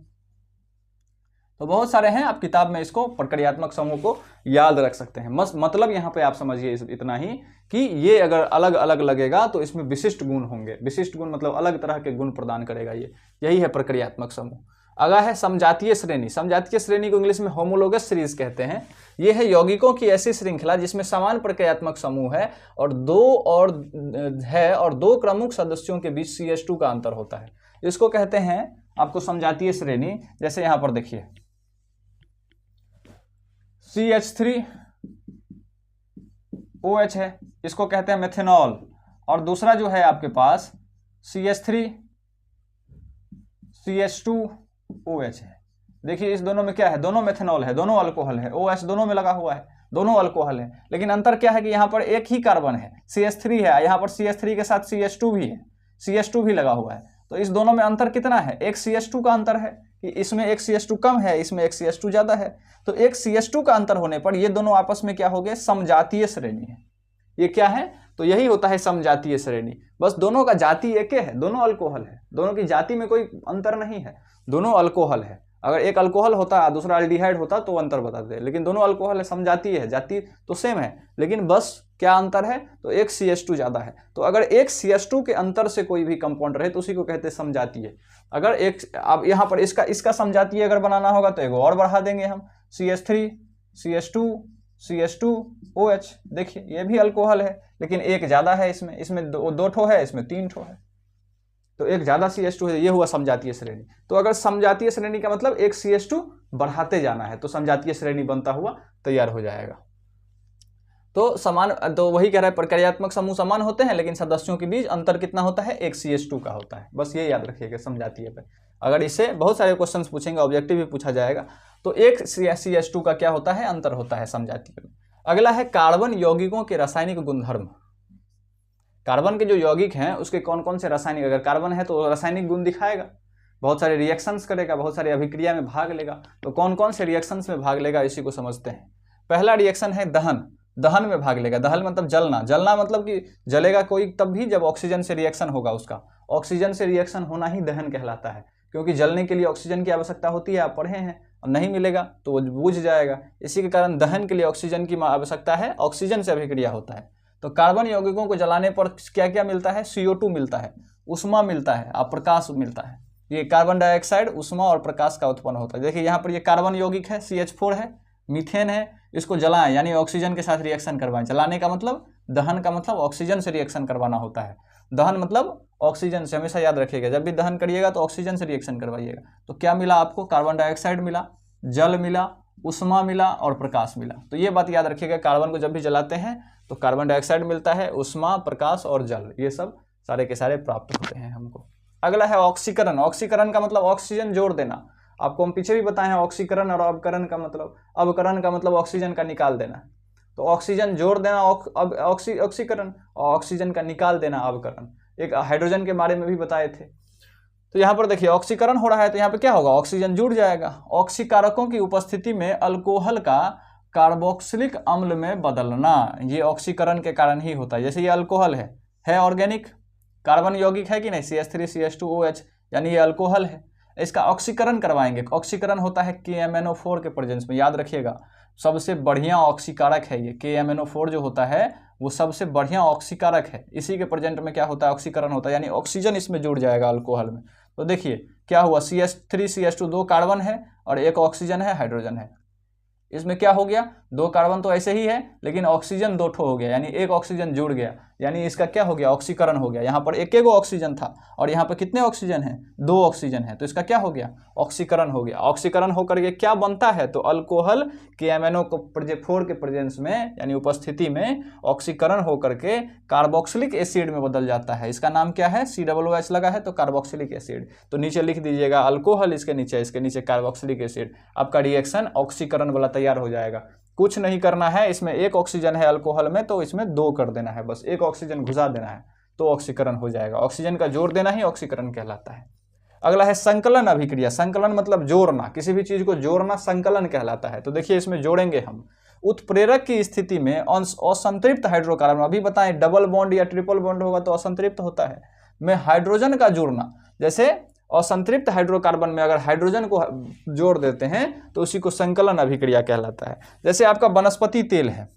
तो बहुत सारे हैं, आप किताब में इसको प्रक्रियात्मक समूह को याद रख सकते हैं। मतलब यहाँ पे आप समझिए इतना ही कि ये अगर अलग अलग लगेगा तो इसमें विशिष्ट गुण होंगे। विशिष्ट गुण मतलब अलग तरह के गुण प्रदान करेगा, यही है प्रक्रियात्मक समूह। अगला है समजातीय श्रेणी। समजातीय श्रेणी को इंग्लिश में होमोलोगस सीरीज कहते हैं। ये है यौगिकों की ऐसी श्रृंखला जिसमें समान प्रक्रियात्मक समूह है और दो प्रमुख सदस्यों के बीच CH2 का अंतर होता है। इसको कहते हैं आपको समजातीय श्रेणी। जैसे यहाँ पर देखिए, CH3OH है, इसको कहते हैं मेथेनॉल। और दूसरा जो है आपके पास CH3CH2OH है। देखिए इस दोनों में क्या है, दोनों मेथेनॉल है, दोनों अल्कोहल है, OH दोनों में लगा हुआ है, दोनों अल्कोहल है। लेकिन अंतर क्या है कि यहाँ पर एक ही कार्बन है, CH3 है, यहाँ पर CH3 के साथ CH2 भी है, CH2 भी लगा हुआ है। तो इस दोनों में अंतर कितना है, एक CH2 का अंतर है कि इसमें एक CH2 कम है, इसमें एक CH2 ज्यादा है। तो एक CH2 का अंतर होने पर ये दोनों आपस में क्या हो गए, समजातीय श्रेणी है। ये क्या है, तो यही होता है समजातीय श्रेणी। बस दोनों का जाति एक है, दोनों अल्कोहल है, दोनों की जाति में कोई अंतर नहीं है, दोनों अल्कोहल है। अगर एक अल्कोहल होता दूसरा अल्डिहाइड होता तो अंतर बता दे, लेकिन दोनों अल्कोहल है, समजातीय है, जाति तो सेम है, लेकिन बस क्या अंतर है, तो एक CH2 ज्यादा है। तो अगर एक CH2 के अंतर से कोई भी कंपाउंड रहे तो उसी को कहते हैं समजातीय। अगर एक अब यहाँ पर इसका समजातीय अगर बनाना होगा तो एक और बढ़ा देंगे हम, CH3 CH2 CH2OH। देखिए ये भी अल्कोहल है, लेकिन एक ज्यादा है, इसमें दो ठो है, इसमें 3 ठो है, तो एक ज्यादा CH2 है, ये हुआ समजातीय श्रेणी। तो अगर समजातीय श्रेणी का मतलब एक CH2 बढ़ाते जाना है तो समजातीय श्रेणी बनता हुआ तैयार हो जाएगा। तो वही कह रहा है, प्रक्रियात्मक समूह समान होते हैं लेकिन सदस्यों के बीच अंतर कितना होता है, एक CH2 का होता है। बस ये याद रखिएगा समजातीय पे। अगर इससे बहुत सारे क्वेश्चंस पूछेंगे, ऑब्जेक्टिव भी पूछा जाएगा, तो एक CH2 का क्या होता है, अंतर होता है समजातीय में। अगला है कार्बन यौगिकों के रासायनिक गुणधर्म। कार्बन के जो यौगिक हैं उसके कौन कौन से रासायनिक, अगर कार्बन है तो रासायनिक गुण दिखाएगा, बहुत सारे रिएक्शंस करेगा, बहुत सारे अभिक्रिया में भाग लेगा। तो कौन कौन से रिएक्शंस में भाग लेगा इसी को समझते हैं। पहला रिएक्शन है दहन। दहन में भाग लेगा। दहन मतलब जलना, जलना मतलब कि जलेगा कोई तब भी जब ऑक्सीजन से रिएक्शन होगा उसका। ऑक्सीजन से रिएक्शन होना ही दहन कहलाता है, क्योंकि जलने के लिए ऑक्सीजन की आवश्यकता होती है, आप पढ़े हैं। और नहीं मिलेगा तो वो बुझ जाएगा, इसी के कारण दहन के लिए ऑक्सीजन की आवश्यकता है, ऑक्सीजन से अभिक्रिया होता है। तो कार्बन यौगिकों को जलाने पर क्या क्या मिलता है, CO2 मिलता है, उष्मा मिलता है और प्रकाश मिलता है। ये कार्बन डाइऑक्साइड उष्मा और प्रकाश का उत्पन्न होता है। देखिए यहाँ पर ये कार्बन यौगिक है, CH4 है, मीथेन है, इसको जलाएं यानी ऑक्सीजन के साथ रिएक्शन करवाएं। जलाने का मतलब, दहन का मतलब ऑक्सीजन से रिएक्शन करवाना होता है। दहन मतलब ऑक्सीजन से, हमेशा याद रखिएगा, जब भी दहन करिएगा तो ऑक्सीजन से रिएक्शन करवाइएगा। तो क्या मिला आपको, कार्बन डाइऑक्साइड मिला, जल मिला, उष्मा मिला और प्रकाश मिला। तो ये बात याद रखिएगा, कार्बन को जब भी जलाते हैं तो कार्बन डाइऑक्साइड मिलता है, उष्मा, प्रकाश और जल, ये सब सारे के सारे प्राप्त होते हैं हमको। अगला है ऑक्सीकरण। ऑक्सीकरण का मतलब ऑक्सीजन जोड़ देना। आपको हम पीछे भी बताए हैं ऑक्सीकरण और अवकरण का मतलब ऑक्सीजन का निकाल देना। तो ऑक्सीजन जोड़ देना ऑक्सीकरण, और ऑक्सीजन का निकाल देना अवकरण। एक हाइड्रोजन के बारे में भी बताए थे। तो यहाँ पर देखिए ऑक्सीकरण हो रहा है तो यहाँ पे क्या होगा, ऑक्सीजन जुड़ जाएगा। ऑक्सीकारकों की उपस्थिति में अल्कोहल का कार्बोक्सिलिक अम्ल में बदलना, ये ऑक्सीकरण के कारण ही होता है। जैसे ये अल्कोहल है ऑर्गेनिक, कार्बन यौगिक है कि नहीं, CH3CH2OH, यानी ये अल्कोहल है। इसका ऑक्सीकरण करवाएंगे। ऑक्सीकरण होता है KMnO4 के प्रेजेंस में, याद रखिएगा सबसे बढ़िया ऑक्सीकारक है ये। KMnO4 जो होता है वो सबसे बढ़िया ऑक्सीकारक है, इसी के प्रेजेंट में क्या होता है, ऑक्सीकरण होता है, यानी ऑक्सीजन इसमें जुड़ जाएगा अल्कोहल में। तो देखिए क्या हुआ, CH3CH2 दो कार्बन है और एक ऑक्सीजन है, हाइड्रोजन है। इसमें क्या हो गया, दो कार्बन तो ऐसे ही है लेकिन ऑक्सीजन दो ठो हो गया, यानी एक ऑक्सीजन जुड़ गया, यानी इसका क्या हो गया, ऑक्सीकरण हो गया। यहाँ पर एक ऑक्सीजन था और यहाँ पर कितने ऑक्सीजन है, दो ऑक्सीजन है, तो इसका क्या हो गया, ऑक्सीकरण हो गया। ऑक्सीकरण होकर के क्या बनता है, तो अल्कोहल KMnO4 के प्रेजेंस में यानी उपस्थिति में ऑक्सीकरण होकर के कार्बोक्सिलिक एसिड में बदल जाता है। इसका नाम क्या है, COOH लगा है तो कार्बोक्सिलिक एसिड। तो नीचे लिख दीजिएगा अल्कोहल, इसके नीचे कार्बोक्सिलिक एसिड। आपका रिएक्शन ऑक्सीकरण वाला तैयार हो जाएगा। कुछ नहीं करना है, इसमें एक ऑक्सीजन है अल्कोहल में तो इसमें दो कर देना है, बस एक ऑक्सीजन घुसा देना है तो ऑक्सीकरण हो जाएगा। ऑक्सीजन का जोड़ देना ही ऑक्सीकरण कहलाता है। अगला है संकलन अभिक्रिया। संकलन मतलब जोड़ना, किसी भी चीज को जोड़ना संकलन कहलाता है। तो देखिए इसमें जोड़ेंगे हम। उत्प्रेरक की स्थिति में असंतृप्त हाइड्रोकार्बन, अभी बताएं डबल बॉन्ड या ट्रिपल बॉन्ड होगा तो असंतृप्त होता है, में हाइड्रोजन का जुड़ना। जैसे असंतृप्त हाइड्रोकार्बन में अगर हाइड्रोजन को जोड़ देते हैं तो उसी को संकलन अभिक्रिया कहलाता है। जैसे आपका वनस्पति तेल है,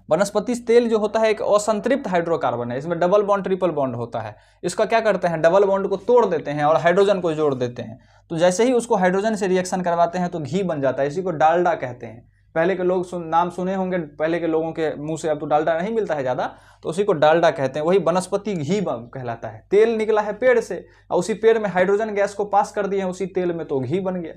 वनस्पति तेल जो होता है एक असंतृप्त हाइड्रोकार्बन है, इसमें डबल बॉन्ड ट्रिपल बॉन्ड होता है। इसका क्या करते हैं, डबल बॉन्ड को तोड़ देते हैं और हाइड्रोजन को जोड़ देते हैं। तो जैसे ही उसको हाइड्रोजन से रिएक्शन करवाते हैं तो घी बन जाता है, इसी को डालडा कहते हैं। पहले के लोग नाम सुने होंगे, पहले के लोगों के मुंह से, अब तो डालडा नहीं मिलता है ज़्यादा, तो उसी को डालडा कहते हैं। वही वनस्पति घी कहलाता है। तेल निकला है पेड़ से और उसी पेड़ में हाइड्रोजन गैस को पास कर दिए हैं उसी तेल में, तो घी बन गया,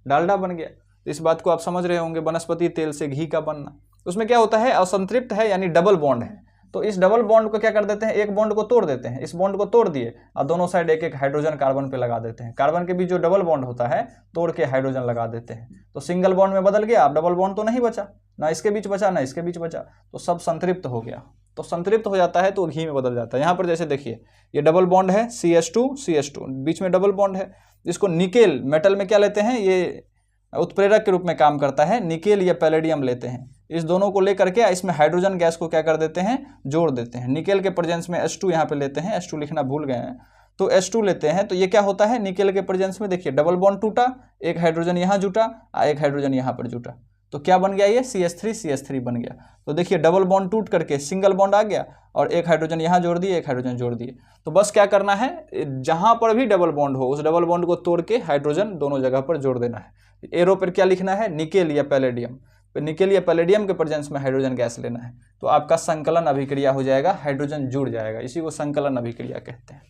डालडा बन गया। इस बात को आप समझ रहे होंगे, वनस्पति तेल से घी का बनना। उसमें क्या होता है, असंतृप्त है यानी डबल बॉन्ड है, तो इस डबल बॉन्ड को क्या कर देते हैं, एक बॉन्ड को तोड़ देते हैं। इस बॉन्ड को तोड़ दिए और दोनों साइड एक एक हाइड्रोजन कार्बन पे लगा देते हैं। कार्बन के बीच जो डबल बॉन्ड होता है तोड़ के हाइड्रोजन लगा देते हैं, तो सिंगल बॉन्ड में बदल गया। अब डबल बॉन्ड तो नहीं बचा, ना इसके बीच बचा ना इसके बीच बचा, तो सब संतृप्त हो गया। तो संतृप्त हो जाता है तो घी में बदल जाता है। यहाँ पर जैसे देखिए ये डबल बॉन्ड है, CH2 बीच में डबल बॉन्ड है। इसको निकेल, मेटल में क्या लेते हैं, ये उत्प्रेरक के रूप में काम करता है, निकेल या पैलेडियम लेते हैं। इस दोनों को लेकर के इसमें हाइड्रोजन गैस को क्या कर देते हैं, जोड़ देते हैं। निकेल के प्रेजेंस में H2 यहाँ पे लेते हैं, H2 लिखना भूल गए हैं, तो H2 लेते हैं। तो ये क्या होता है, निकेल के प्रेजेंस में देखिए डबल बॉन्ड टूटा, एक हाइड्रोजन यहाँ जुटा और एक हाइड्रोजन यहाँ पर जुटा, तो क्या बन गया, ये CH3 बन गया। तो देखिए डबल बॉन्ड टूट करके सिंगल बॉन्ड आ गया और एक हाइड्रोजन यहाँ जोड़ दिए, एक हाइड्रोजन जोड़ दिए। तो बस क्या करना है, जहां पर भी डबल बॉन्ड हो उस डबल बॉन्ड को तोड़ के हाइड्रोजन दोनों जगह पर जोड़ देना है। एरो पर क्या लिखना है, निकेल या पैलेडियम। निकेल या पैलेडियम के प्रेजेंस में हाइड्रोजन गैस लेना है, तो आपका संकलन अभिक्रिया हो जाएगा, हाइड्रोजन जुड़ जाएगा, इसी को संकलन अभिक्रिया कहते हैं।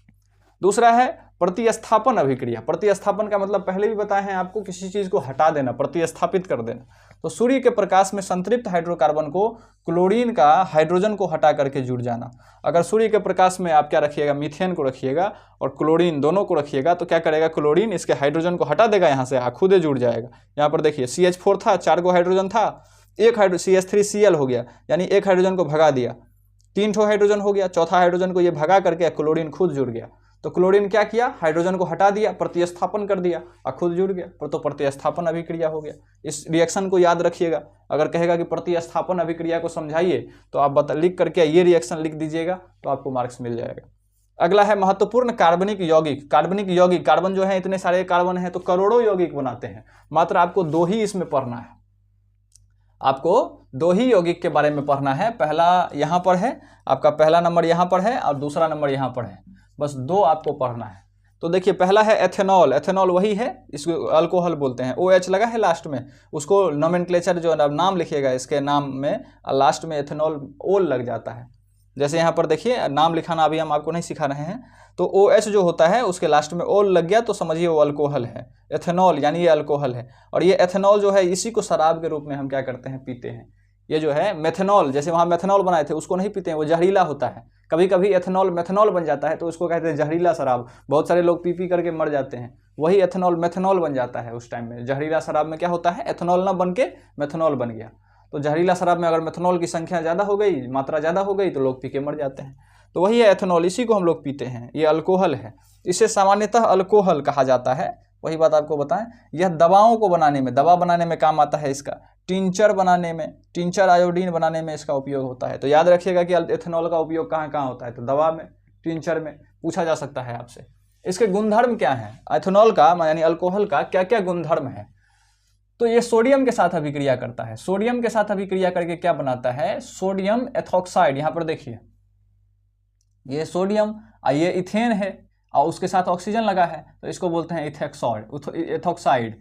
दूसरा है प्रतिस्थापन अभिक्रिया। प्रतिस्थापन का मतलब पहले भी बताए हैं आपको, किसी चीज को हटा देना, प्रतिस्थापित कर देना। तो सूर्य के प्रकाश में संतृप्त हाइड्रोकार्बन को क्लोरीन का हाइड्रोजन को हटा करके जुड़ जाना। अगर सूर्य के प्रकाश में आप क्या रखिएगा, मीथेन को रखिएगा और क्लोरीन दोनों को रखिएगा, तो क्या करेगा, क्लोरीन इसके हाइड्रोजन को हटा देगा, यहाँ से खुद जुड़ जाएगा। यहाँ पर देखिए CH4 था, 4 गो हाइड्रोजन था, एक CH3Cl हो गया, यानी एक हाइड्रोजन को भगा दिया, 3 ठो हाइड्रोजन हो गया, चौथा हाइड्रोजन को ये भगा करके क्लोरीन खुद जुड़ गया। तो क्लोरीन क्या किया, हाइड्रोजन को हटा दिया, प्रतिस्थापन कर दिया और खुद जुड़ गया, तो प्रतिस्थापन अभिक्रिया हो गया। इस रिएक्शन को याद रखिएगा। अगर कहेगा कि प्रतिस्थापन अभिक्रिया को समझाइए तो आप लिख करके ये रिएक्शन लिख दीजिएगा तो आपको मार्क्स मिल जाएगा। अगला है महत्वपूर्ण कार्बनिक यौगिक। कार्बनिक यौगिक, कार्बन जो है इतने सारे कार्बन है तो करोड़ों यौगिक बनाते हैं, मात्र आपको 2 ही इसमें पढ़ना है। आपको 2 ही यौगिक के बारे में पढ़ना है। पहला यहाँ पर है, आपका पहला नंबर यहाँ पर है और दूसरा नंबर यहाँ पर है, बस 2 आपको पढ़ना है। तो देखिए पहला है एथेनॉल। एथेनॉल वही है, इसको अल्कोहल बोलते हैं, OH लगा है लास्ट में, उसको नोमेनक्लेचर जो नाम लिखिएगा इसके नाम में लास्ट में एथेनॉल ओल लग जाता है। जैसे यहाँ पर देखिए नाम लिखाना अभी हम आपको नहीं सिखा रहे हैं, तो OH जो होता है उसके लास्ट में ओल लग गया तो समझिए वो अल्कोहल है, एथेनॉल यानी ये अल्कोहल है। और ये एथेनॉल जो है इसी को शराब के रूप में हम क्या करते हैं, पीते हैं। ये जो है मेथेनॉल, जैसे वहाँ मेथेनॉल बनाए थे उसको नहीं पीते हैं, वो जहरीला होता है। कभी कभी एथेनॉल मेथेनॉल बन जाता है तो उसको कहते हैं जहरीला शराब, बहुत सारे लोग पी पी करके मर जाते हैं। वही एथेनॉल मेथेनॉल बन जाता है उस टाइम में। जहरीला शराब में क्या होता है, एथेनॉल ना बन के मेथेनॉल बन गया। तो जहरीला शराब में अगर मेथेनॉल की संख्या ज़्यादा हो गई, मात्रा ज़्यादा हो गई तो लोग पी के मर जाते हैं। तो वही है एथेनॉल, इसी को हम लोग पीते हैं, ये अल्कोहल है। इसे सामान्यतः अल्कोहल कहा जाता है। वही बात आपको बताएं, यह दवाओं को बनाने में, दवा बनाने में काम आता है इसका। टिंचर बनाने में, टिंचर आयोडीन बनाने में इसका उपयोग होता है। तो याद रखिएगा कि एथेनॉल का उपयोग कहाँ कहाँ होता है, तो दवा में, टिंचर में, पूछा जा सकता है आपसे। इसके गुणधर्म क्या हैं, एथेनॉल का यानी अल्कोहल का क्या क्या गुणधर्म है। तो ये सोडियम के साथ अभिक्रिया करता है। सोडियम के साथ अभिक्रिया करके क्या बनाता है, सोडियम एथॉक्साइड। यहां पर देखिए ये सोडियम, ये इथेन है और उसके साथ ऑक्सीजन लगा है तो इसको बोलते हैं एथॉक्साइड।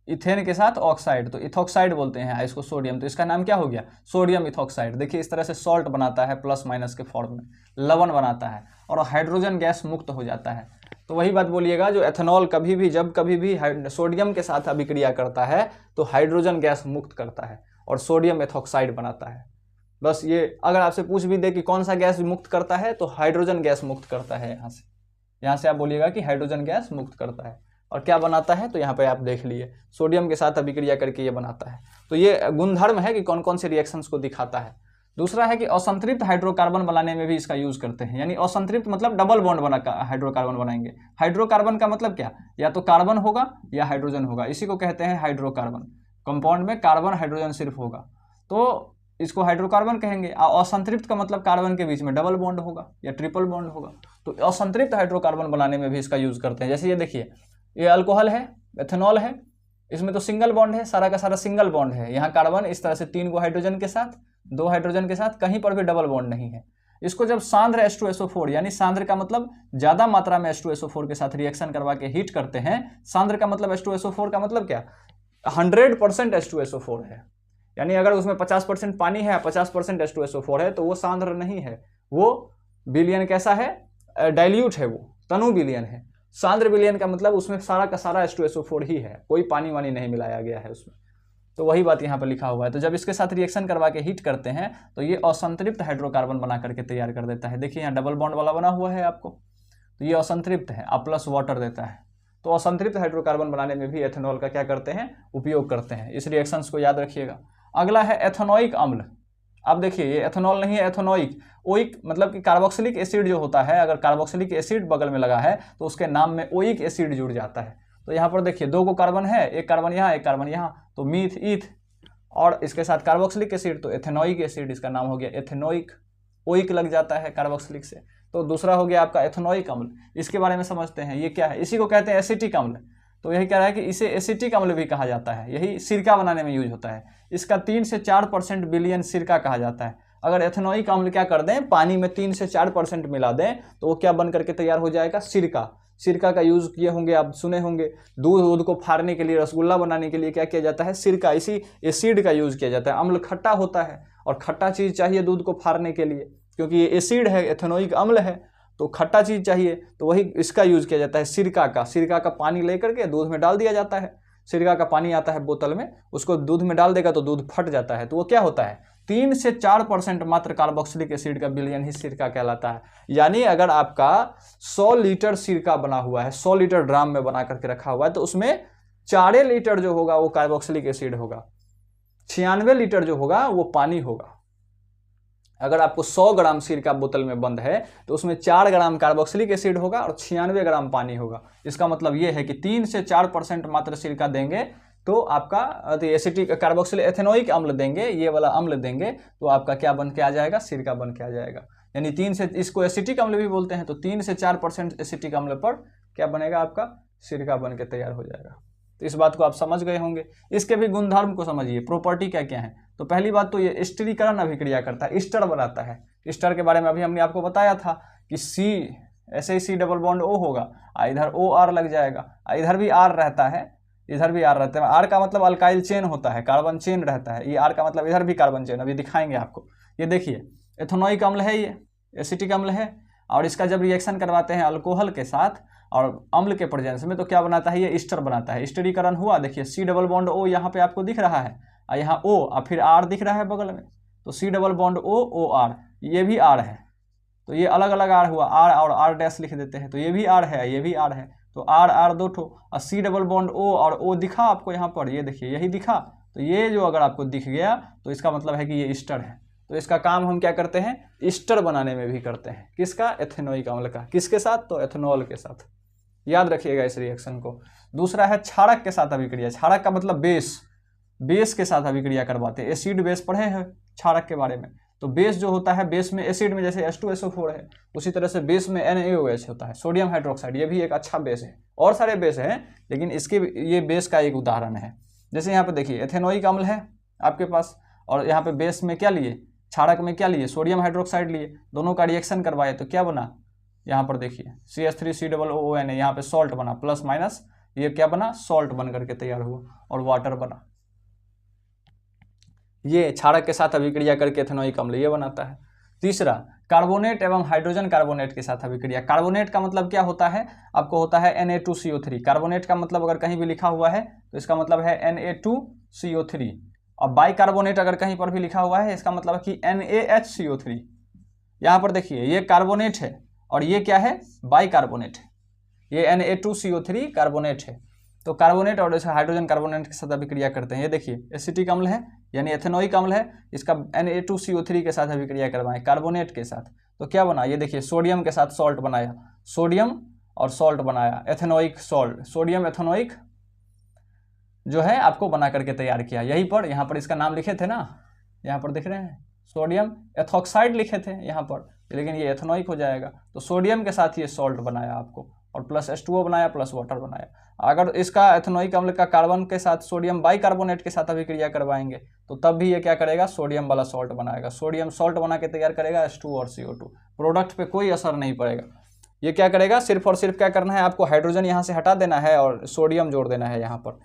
इथेन के साथ ऑक्साइड तो इथॉक्साइड बोलते हैं इसको, सोडियम। तो इसका नाम क्या हो गया, सोडियम इथॉक्साइड। देखिए इस तरह से सॉल्ट बनाता है प्लस माइनस के फॉर्म में, लवण बनाता है और हाइड्रोजन गैस मुक्त हो जाता है। तो वही बात बोलिएगा, जो एथेनॉल कभी भी जब कभी भी सोडियम के साथ अभिक्रिया करता है तो हाइड्रोजन गैस मुक्त करता है और सोडियम एथॉक्साइड बनाता है। बस ये अगर आपसे पूछ भी दे कि कौन सा गैस मुक्त करता है तो हाइड्रोजन गैस मुक्त करता है। यहाँ से आप बोलिएगा कि हाइड्रोजन गैस मुक्त करता है। और क्या बनाता है, तो यहाँ पे आप देख लिए सोडियम के साथ अभिक्रिया करके ये बनाता है। तो ये गुणधर्म है कि कौन कौन से रिएक्शंस को दिखाता है। दूसरा है कि असंतृप्त हाइड्रोकार्बन बनाने में भी इसका यूज करते हैं। यानी असंतृप्त मतलब डबल बॉन्ड बना हाइड्रोकार्बन बनाएंगे। हाइड्रोकार्बन का मतलब क्या, या तो कार्बन होगा या हाइड्रोजन होगा, इसी को कहते हैं हाइड्रोकार्बन। कंपाउंड में कार्बन हाइड्रोजन सिर्फ होगा तो इसको हाइड्रोकार्बन कहेंगे। असंतृप्त का मतलब कार्बन के बीच में डबल बॉन्ड होगा या ट्रिपल बॉन्ड होगा। तो असंतृप्त हाइड्रोकार्बन बनाने में भी इसका यूज करते हैं। जैसे ये देखिए, ये अल्कोहल है, एथेनॉल है, इसमें तो सिंगल बॉन्ड है, सारा का सारा सिंगल बॉन्ड है। यहाँ कार्बन इस तरह से 3 हाइड्रोजन के साथ, 2 हाइड्रोजन के साथ, कहीं पर भी डबल बॉन्ड नहीं है। इसको जब सांद्र H2SO4 यानी सांद्र का मतलब ज्यादा मात्रा में H2SO4 के साथ रिएक्शन करवा के हीट करते हैं। सांद्र का मतलब H2SO4 का मतलब क्या, 100% H2SO4 है। यानी अगर उसमें 50% पानी है, 50% H2SO4 है तो वो सांद्र नहीं है, वो विलयन कैसा है, डाइल्यूट है, वो तनु विलयन है। सांद्र विलयन का मतलब उसमें सारा का सारा H2SO4 ही है, कोई पानी वानी नहीं मिलाया गया है उसमें। तो वही बात यहाँ पर लिखा हुआ है। तो जब इसके साथ रिएक्शन करवा के हीट करते हैं तो ये असंतृप्त हाइड्रोकार्बन बना करके तैयार कर देता है। देखिए यहाँ डबल बॉन्ड वाला बना हुआ है आपको, तो ये असंतृप्त है, आप प्लस वाटर देता है। तो असंतृप्त हाइड्रोकार्बन बनाने में भी एथेनॉल का क्या करते हैं, उपयोग करते हैं। इस रिएक्शंस को याद रखिएगा। अगला है एथेनोइक अम्ल। अब देखिए ये एथेनॉल नहीं है, एथेनोइक। ओइक मतलब कि कार्बोक्सिलिक एसिड जो होता है, अगर कार्बोक्सिलिक एसिड बगल में लगा है तो उसके नाम में ओइक एसिड जुड़ जाता है। तो यहाँ पर देखिए 2 कार्बन है, एक कार्बन यहाँ, एक कार्बन यहाँ, तो मीथ ईथ, और इसके साथ कार्बोक्सिलिक एसिड तो एथेनोइक एसिड, इसका नाम हो गया एथेनोइक। ओइक लग जाता है कार्बोक्सिलिक से, तो दूसरा हो गया आपका एथेनोइक अम्ल। इसके बारे में समझते हैं, ये क्या है, इसी को कहते हैं एसिटिक अम्ल। तो यही कह रहा है कि इसे एसिटिक अम्ल भी कहा जाता है, यही सिरका बनाने में यूज होता है। इसका 3 से 4% विलयन सिरका कहा जाता है। अगर एथेनोइक अम्ल क्या कर दें, पानी में 3 से 4% मिला दें तो वो क्या बन करके तैयार हो जाएगा, सिरका। सिरका का यूज किए होंगे आप, सुने होंगे, दूध को फाड़ने के लिए, रसगुल्ला बनाने के लिए क्या किया जाता है, सिरका, इसी एसिड का यूज किया जाता है। अम्ल खट्टा होता है और खट्टा चीज चाहिए दूध को फाड़ने के लिए, क्योंकि ये एसिड है, एथेनोइक अम्ल है, तो खट्टा चीज चाहिए, तो वही इसका यूज किया जाता है, सिरका का। सिरका का पानी लेकर के दूध में डाल दिया जाता है। सिरका का पानी आता है बोतल में, उसको दूध में डाल देगा तो दूध फट जाता है। तो वो क्या होता है, 3 से 4% मात्र कार्बोक्सिलिक एसिड का विलयन ही सिरका कहलाता है। यानी अगर आपका 100 लीटर सिरका बना हुआ है, 100 लीटर ड्राम में बना करके रखा हुआ है, तो उसमें 4 लीटर जो होगा वो कार्बोक्सिलिक एसिड होगा, 96 लीटर जो होगा वो पानी होगा। अगर आपको 100 ग्राम सिरका बोतल में बंद है तो उसमें 4 ग्राम कार्बोक्सिलिक एसिड होगा और 96 ग्राम पानी होगा। इसका मतलब ये है कि 3 से 4% मात्र सिरका देंगे तो आपका एसिटिक कार्बोक्सिलिक एथेनोइक अम्ल देंगे, ये वाला अम्ल देंगे तो आपका क्या बन के आ जाएगा, सिरका बन के आ जाएगा। यानी 3 से, इसको एसिटिक अम्ल भी बोलते हैं, तो 3 से 4% एसिटिक अम्ल पर क्या बनेगा, आपका सिरका बन के तैयार हो जाएगा। तो इस बात को आप समझ गए होंगे। इसके भी गुणधर्म को समझिए, प्रॉपर्टी क्या क्या है। तो पहली बात तो ये स्टीरीकरण अभिक्रिया करता है, ईस्टर बनाता है। ईस्टर के बारे में अभी हमने आपको बताया था कि सी, ऐसे ही सी डबल बॉन्ड O होगा, इधर OR लग जाएगा, इधर भी R रहता है, इधर भी R रहता है। R का मतलब अल्काइल चेन होता है, कार्बन चेन रहता है। ये R का मतलब इधर भी कार्बन चेन, अभी दिखाएंगे आपको। ये देखिए एथेनोइक अम्ल है, ये एसिटिक अम्ल है, और इसका जब रिएक्शन करवाते हैं अल्कोहल के साथ और अम्ल के प्रेजेंस में तो क्या बनाता है, ये ईस्टर बनाता है। स्टीरीकरण हुआ, देखिए C डबल बॉन्ड O यहाँ पे आपको दिख रहा है, और यहाँ O और फिर R दिख रहा है बगल में, तो C double bond O OR, ये भी R है, तो ये अलग अलग R हुआ, R और R डैश लिख देते हैं, तो ये भी R है, ये भी R है, तो R R दो ठो, और C डबल बॉन्ड O और O दिखा आपको यहाँ पर, ये देखिए यही दिखा, तो ये जो अगर आपको दिख गया तो इसका मतलब है कि ये ईस्टर है। तो इसका काम हम क्या करते हैं, ईस्टर बनाने में भी करते हैं, किसका, एथेनोइक अम्ल का, किसके साथ, तो एथेनॉल के साथ, याद रखिएगा इस रिएक्शन को। दूसरा है क्षारक के साथ अभिक्रिया, क्षारक का मतलब बेस, बेस के साथ अभिक्रिया करवाते हैं। एसिड बेस पढ़े हैं क्षारक के बारे में, तो बेस जो होता है, बेस में एसिड में जैसे H2SO4 है, उसी तरह से बेस में NaOH होता है, सोडियम हाइड्रोक्साइड, ये भी एक अच्छा बेस है। और सारे बेस हैं लेकिन इसके ये बेस का एक उदाहरण है। जैसे यहाँ पे देखिए एथेनोइक अम्ल है आपके पास, और यहाँ पे बेस में क्या लिए, क्षारक में क्या लिए, सोडियम हाइड्रोक्साइड लिए, दोनों का रिएक्शन करवाए तो क्या बना, यहाँ पर देखिए CH3COONA, यहाँ पे सॉल्ट बना, प्लस माइनस ये क्या बना, सॉल्ट बन करके तैयार हुआ और वाटर बना। ये क्षारक के साथ अभिक्रिया करके एथेनोइक अम्ल ये बनाता है। तीसरा, कार्बोनेट एवं हाइड्रोजन कार्बोनेट के साथ अभिक्रिया। कार्बोनेट का मतलब क्या होता है, आपको होता है Na2CO3। कार्बोनेट का मतलब अगर कहीं भी लिखा हुआ है तो इसका मतलब है Na2CO3, और बाइकार्बोनेट अगर कहीं पर भी लिखा हुआ है इसका मतलब है कि NaHCO3। यहाँ पर देखिए ये कार्बोनेट है और ये क्या है, बाइकार्बोनेट है, ये Na2CO3 कार्बोनेट है। तो कार्बोनेट और हाइड्रोजन कार्बोनेट के साथ अभिक्रिया करते हैं। ये देखिए एसिटिक अम्ल है यानी एथेनोइक अम्ल है, इसका Na2CO3 के साथ अभिक्रिया करवाएं कार्बोनेट के साथ, तो क्या बना, ये देखिए सोडियम के साथ सॉल्ट बनाया, सोडियम और सॉल्ट बनाया, एथेनोइक सॉल्ट, सोडियम एथेनोइक जो है आपको बना करके तैयार किया। यहीं पर, यहाँ पर इसका नाम लिखे थे ना, यहाँ पर दिख रहे हैं, सोडियम एथॉक्साइड लिखे थे यहाँ पर, लेकिन ये एथेनोइक हो जाएगा। तो सोडियम के साथ ये सॉल्ट बनाया आपको, और प्लस H2O बनाया, प्लस वाटर बनाया। अगर इसका एथेनोइक अम्ल का कार्बन के साथ सोडियम बाइकार्बोनेट के साथ अभिक्रिया करवाएंगे तो तब भी ये क्या करेगा, सोडियम वाला सॉल्ट बनाएगा, सोडियम सॉल्ट बना के तैयार करेगा H2 और CO2। प्रोडक्ट पे कोई असर नहीं पड़ेगा। ये क्या करेगा, सिर्फ और सिर्फ क्या करना है आपको, हाइड्रोजन यहाँ से हटा देना है और सोडियम जोड़ देना है, यहाँ पर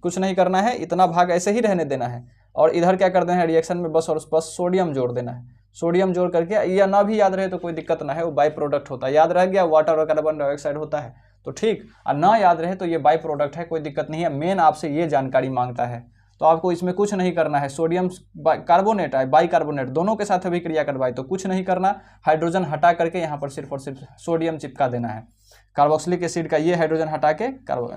कुछ नहीं करना है, इतना भाग ऐसे ही रहने देना है, और इधर क्या कर देना है रिएक्शन में, बस और बस सोडियम जोड़ देना है। सोडियम जोड़ करके, या ना भी याद रहे तो कोई दिक्कत ना है, वो बाई प्रोडक्ट होता है। याद रह गया वाटर और कार्बन डाइऑक्साइड होता है तो ठीक, और ना याद रहे तो ये बाई प्रोडक्ट है, कोई दिक्कत नहीं है। मेन आपसे ये जानकारी मांगता है, तो आपको इसमें कुछ नहीं करना है। सोडियम कार्बोनेट है, बाइकार्बोनेट दोनों के साथ अभिक्रिया करवाए तो कुछ नहीं करना, हाइड्रोजन हटा करके यहाँ पर सिर्फ और सिर्फ सोडियम चिपका देना है। कार्बोक्सिलिक एसिड का ये हाइड्रोजन हटा के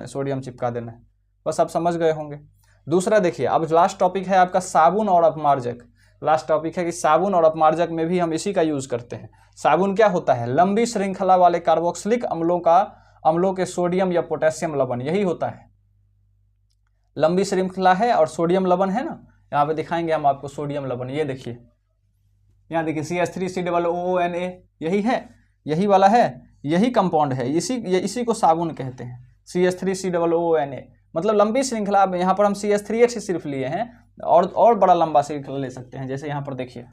सोडियम चिपका देना है। बस आप समझ गए होंगे। दूसरा देखिए, अब लास्ट टॉपिक है आपका साबुन और अपमार्जक। लास्ट टॉपिक है कि साबुन और अपमार्जक में भी हम इसी का यूज करते हैं। साबुन क्या होता है, लंबी श्रृंखला वाले कार्बोक्सिलिक अम्लों के सोडियम या पोटेशियम लवण, यही होता है। लंबी श्रृंखला है और सोडियम लवण है ना, यहाँ पे दिखाएंगे हम आपको सोडियम लवण। ये देखिए, यहाँ देखिए CH3COONA, यही है, यही वाला है, यही कंपाउंड है, इसी को साबुन कहते हैं, CH3COONA। मतलब लंबी श्रृंखला, यहाँ पर हम CH3H सिर्फ लिए हैं, और बड़ा लंबा श्रृंखला ले सकते हैं। जैसे यहाँ पर देखिए,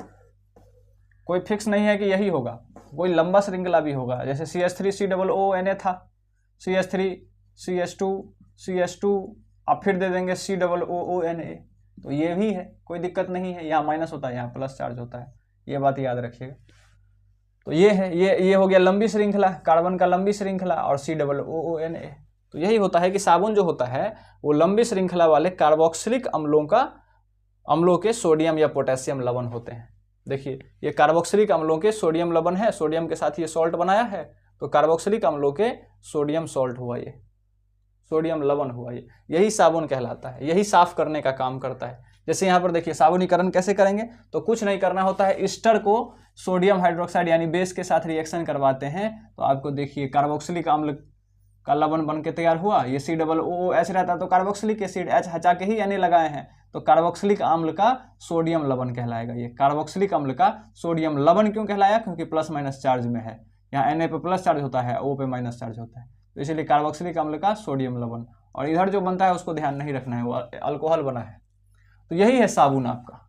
कोई फिक्स नहीं है कि यही होगा, कोई लंबा श्रृंखला भी होगा। जैसे CH3COONA था, CH3 CH2 अब फिर दे देंगे COONA, तो ये भी है, कोई दिक्कत नहीं है। यहाँ माइनस होता है, यहाँ प्लस चार्ज होता है, ये बात याद रखिएगा। तो ये है, ये हो गया लंबी श्रृंखला, कार्बन का लंबी श्रृंखला, और COONA। तो यही होता है कि साबुन जो होता है वो लंबी श्रृंखला वाले कार्बोक्सिलिक अम्लों के सोडियम या पोटेशियम लवण होते हैं। देखिए ये कार्बोक्सिलिक अम्लों के सोडियम लवण है, सोडियम के साथ ये सॉल्ट बनाया है, तो कार्बोक्सिलिक अम्लों के सोडियम सॉल्ट हुआ, ये सोडियम लवण हुआ, ये यही साबुन कहलाता है, यही साफ करने का काम करता है। जैसे यहाँ पर देखिए साबुनीकरण कैसे करेंगे, तो कुछ नहीं करना होता है, ईस्टर को सोडियम हाइड्रोक्साइड यानी बेस के साथ रिएक्शन करवाते हैं, तो आपको देखिए कार्बोक्सिलिक अम्ल का लवण बन के तैयार हुआ। ये COOH रहता तो कार्बोक्सिलिक एसिड, H हटा के ही Na लगाए हैं, तो कार्बोक्सिलिक अम्ल का सोडियम लवण कहलाएगा। ये कार्बोक्सिलिक अम्ल का सोडियम लवण क्यों कहलाया, क्योंकि प्लस माइनस चार्ज में है, यहाँ Na पे प्लस चार्ज होता है, O पे माइनस चार्ज होता है, तो इसीलिए कार्बोक्सिलिक अम्ल का सोडियम लवण। और इधर जो बनता है उसको ध्यान नहीं रखना है, वो अल्कोहल बना है। तो यही है साबुन आपका।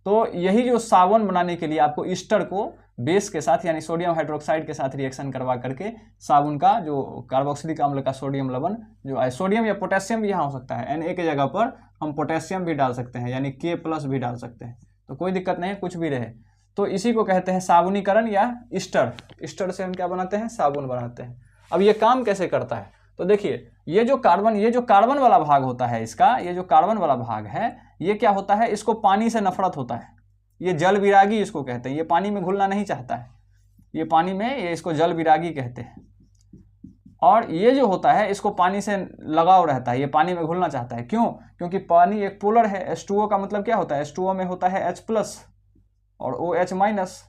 तो यही जो साबुन बनाने के लिए आपको ईस्टर को बेस के साथ यानी सोडियम हाइड्रोक्साइड के साथ रिएक्शन करवा करके साबुन का जो कार्बोक्सिलिक अम्ल का सोडियम लवण जो है, सोडियम या पोटेशियम भी यहाँ हो सकता है, Na के जगह पर हम पोटेशियम भी डाल सकते हैं, यानी K+ भी डाल सकते हैं, तो कोई दिक्कत नहीं है, कुछ भी रहे। तो इसी को कहते हैं साबुनीकरण या ईस्टर। ईस्टर से हम क्या बनाते हैं, साबुन बनाते हैं। अब ये काम कैसे करता है, तो देखिए ये जो कार्बन वाला भाग होता है इसका, ये जो कार्बन वाला भाग है ये क्या होता है, इसको पानी से नफरत होता है, ये जल विरागी इसको कहते हैं। ये पानी में घुलना नहीं चाहता है, ये पानी में, ये इसको जल विरागी कहते हैं। और ये जो होता है इसको पानी से लगाव रहता है, ये पानी में घुलना चाहता है। क्यों, क्योंकि पानी एक पोलर है। H2O का मतलब क्या होता है, H2O में होता है H+ और OH-।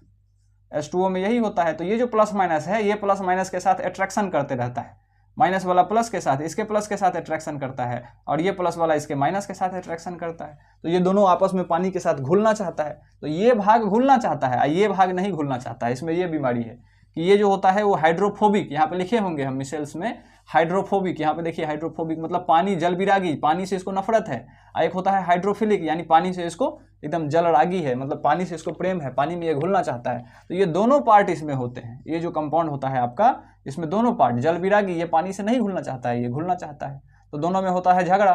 H2O में यही होता है। तो ये जो प्लस माइनस है, ये प्लस माइनस के साथ अट्रैक्शन करते रहता है, माइनस वाला प्लस के साथ, इसके प्लस के साथ अट्रैक्शन करता है, और ये प्लस वाला इसके माइनस के साथ अट्रैक्शन करता है। तो ये दोनों आपस में पानी के साथ घुलना चाहता है। तो ये भाग घुलना चाहता है, ये भाग नहीं घुलना चाहता है। इसमें ये बीमारी है कि ये जो होता है वो हाइड्रोफोबिक, यहाँ पे लिखे होंगे हम मिसेल्स में, हाइड्रोफोबिक। यहाँ पे देखिए हाइड्रोफोबिक मतलब पानी जल विरागी, पानी से इसको नफरत है। एक होता है हाइड्रोफिलिक, यानी पानी से इसको एकदम जल रागी है, मतलब पानी से इसको प्रेम है, पानी में ये घुलना चाहता है। तो ये दोनों पार्ट इसमें होते हैं। ये जो कंपाउंड होता है आपका, इसमें दोनों पार्ट, जल विरागी ये पानी से नहीं घुलना चाहता है, ये घुलना चाहता है। तो दोनों में होता है झगड़ा।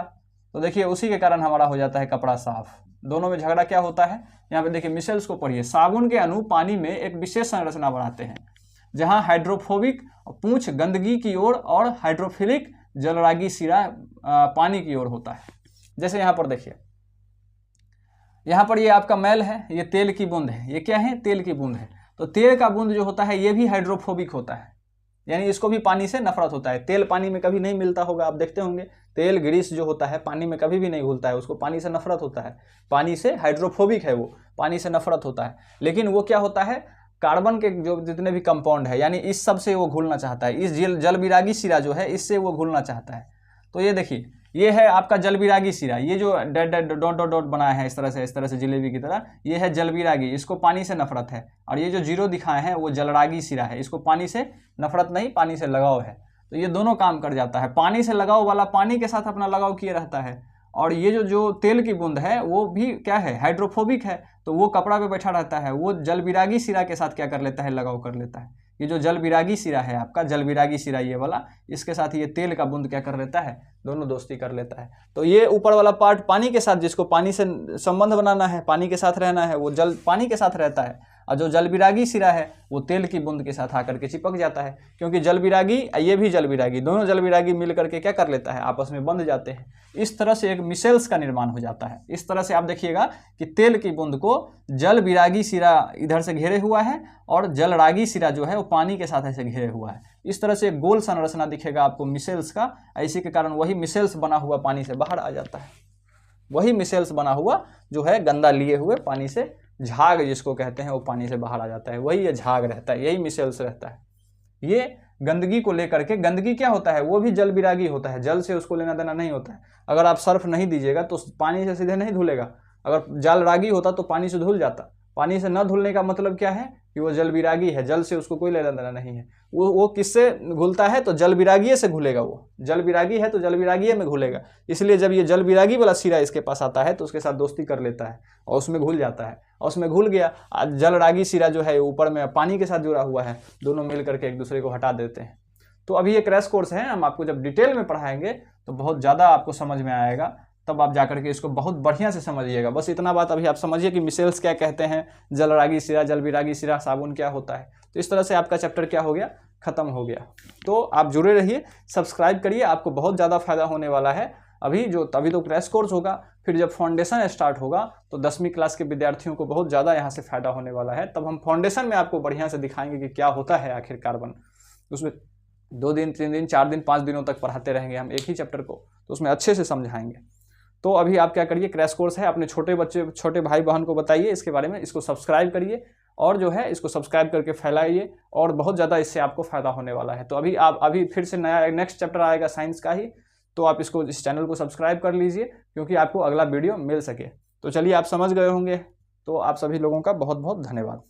तो देखिए उसी के कारण हमारा हो जाता है कपड़ा साफ। दोनों में झगड़ा क्या होता है, यहाँ पे देखिए मिसेल्स को पढ़िए। साबुन के अणु पानी में एक विशेष संरचना बनाते हैं, जहाँ हाइड्रोफोबिक पूंछ गंदगी की ओर और हाइड्रोफिलिक जलरागी सिरा पानी की ओर होता है। जैसे यहाँ पर देखिए, यहाँ पर ये आपका मैल है, ये तेल की बूंद है, ये क्या है, तेल की बूंद है। तो तेल का बूंद जो होता है ये भी हाइड्रोफोबिक होता है, यानी इसको भी पानी से नफरत होता है। तेल पानी में कभी नहीं मिलता होगा, आप देखते होंगे तेल ग्रीस जो होता है पानी में कभी भी नहीं घुलता है, उसको पानी से नफरत होता है। पानी से हाइड्रोफोबिक है, वो पानी से नफरत होता है। लेकिन वो क्या होता है, कार्बन के जो जितने भी कंपाउंड है, यानी इस सब से वो घुलना चाहता है। इस जल विरागी सिरा जो है इससे वो घुलना चाहता है। तो ये देखिए, ये है आपका जल विरागी सिरा, ये जो डॉट डॉट डॉट बनाया है इस तरह से जिलेबी की तरह, ये है जल विरागी, इसको पानी से नफरत है। और ये जो जीरो दिखाए हैं वो जलरागी सिरा है, इसको पानी से नफरत नहीं, पानी से लगाव है। तो ये दोनों काम कर जाता है। पानी से लगाव वाला पानी के साथ अपना लगाव किए रहता है, और ये जो तेल की बूंद है वो भी क्या है, हाइड्रोफोबिक है। तो वो कपड़ा पे बैठा रहता है, वो जल विरागी सिरा के साथ क्या कर लेता है, लगाव कर लेता है। ये जो जल विरागी सिरा है आपका, जल विरागी सिरा ये वाला, इसके साथ ये तेल का बूंद क्या कर लेता है, दोनों दोस्ती कर लेता है। तो ये ऊपर वाला पार्ट पानी के साथ, जिसको पानी से संबंध बनाना है, पानी के साथ रहना है, वो जल पानी के साथ रहता है। और जो जल विरागी सिरा है वो तेल की बूंद के साथ आकर के चिपक जाता है, क्योंकि जल विरागी, ये भी जल विरागी, दोनों जल विरागी मिल करके क्या कर लेता है, आपस में बंध जाते हैं। इस तरह से एक मिसेल्स का निर्माण हो जाता है। इस तरह से आप देखिएगा कि तेल की बूंद को जल विरागी सिरा इधर से घेरे हुआ है, और जलरागी सिरा जो है वो पानी के साथ ऐसे घेरे हुआ है। इस तरह से एक गोल संरचना दिखेगा आपको मिसेल्स का। इसी के कारण वही मिसेल्स बना हुआ पानी से बाहर आ जाता है। वही मिसेल्स बना हुआ जो है गंदा लिए हुए पानी से, झाग जिसको कहते हैं, वो पानी से बाहर आ जाता है, वही ये झाग रहता है, यही मिसेल्स रहता है। ये गंदगी को लेकर के, गंदगी क्या होता है, वो भी जल विरागी होता है, जल से उसको लेना देना नहीं होता है। अगर आप सर्फ नहीं दीजिएगा तो पानी से सीधे नहीं धुलेगा। अगर जल रागी होता तो पानी से धुल जाता। पानी से न धुलने का मतलब क्या है कि वो जल विरागी है, जल से उसको कोई लेना देना नहीं है। वो किससे घुलता है, तो जल विरागी से घुलेगा। वो जल विरागी है तो जल विरागी में घुलेगा। इसलिए जब ये जल विरागी वाला सिरा इसके पास आता है तो उसके साथ दोस्ती कर लेता है और उसमें घुल जाता है, और उसमें घुल गया। जल रागी सिरा जो है ऊपर में पानी के साथ जुड़ा हुआ है, दोनों मिल करके एक दूसरे को हटा देते हैं। तो अभी ये क्रैश कोर्स है, हम आपको जब डिटेल में पढ़ाएंगे तो बहुत ज़्यादा आपको समझ में आएगा, तब आप जाकर के इसको बहुत बढ़िया से समझिएगा। बस इतना बात अभी आप समझिए कि मिसेल्स क्या कहते हैं, जल रागी सिरा, जल विरागी सिरा, साबुन क्या होता है। तो इस तरह से आपका चैप्टर क्या हो गया, खत्म हो गया। तो आप जुड़े रहिए, सब्सक्राइब करिए, आपको बहुत ज़्यादा फायदा होने वाला है। अभी तो क्रैश कोर्स होगा, फिर जब फाउंडेशन स्टार्ट होगा तो 10वीं क्लास के विद्यार्थियों को बहुत ज़्यादा यहाँ से फ़ायदा होने वाला है। तब हम फाउंडेशन में आपको बढ़िया से दिखाएंगे कि क्या होता है आखिर कार्बन। उसमें 2 दिन, 3 दिन, 4 दिन, 5 दिनों तक पढ़ाते रहेंगे हम एक ही चैप्टर को, तो उसमें अच्छे से समझाएंगे। तो अभी आप क्या करिए, क्रैश कोर्स है, अपने छोटे भाई बहन को बताइए इसके बारे में, इसको सब्सक्राइब करिए, और जो है इसको सब्सक्राइब करके फैलाइए, और बहुत ज़्यादा इससे आपको फ़ायदा होने वाला है। तो अभी फिर से नया नेक्स्ट चैप्टर आएगा साइंस का ही, तो आप इस चैनल को सब्सक्राइब कर लीजिए, क्योंकि आपको अगला वीडियो मिल सके। तो चलिए, आप समझ गए होंगे। तो आप सभी लोगों का बहुत बहुत धन्यवाद।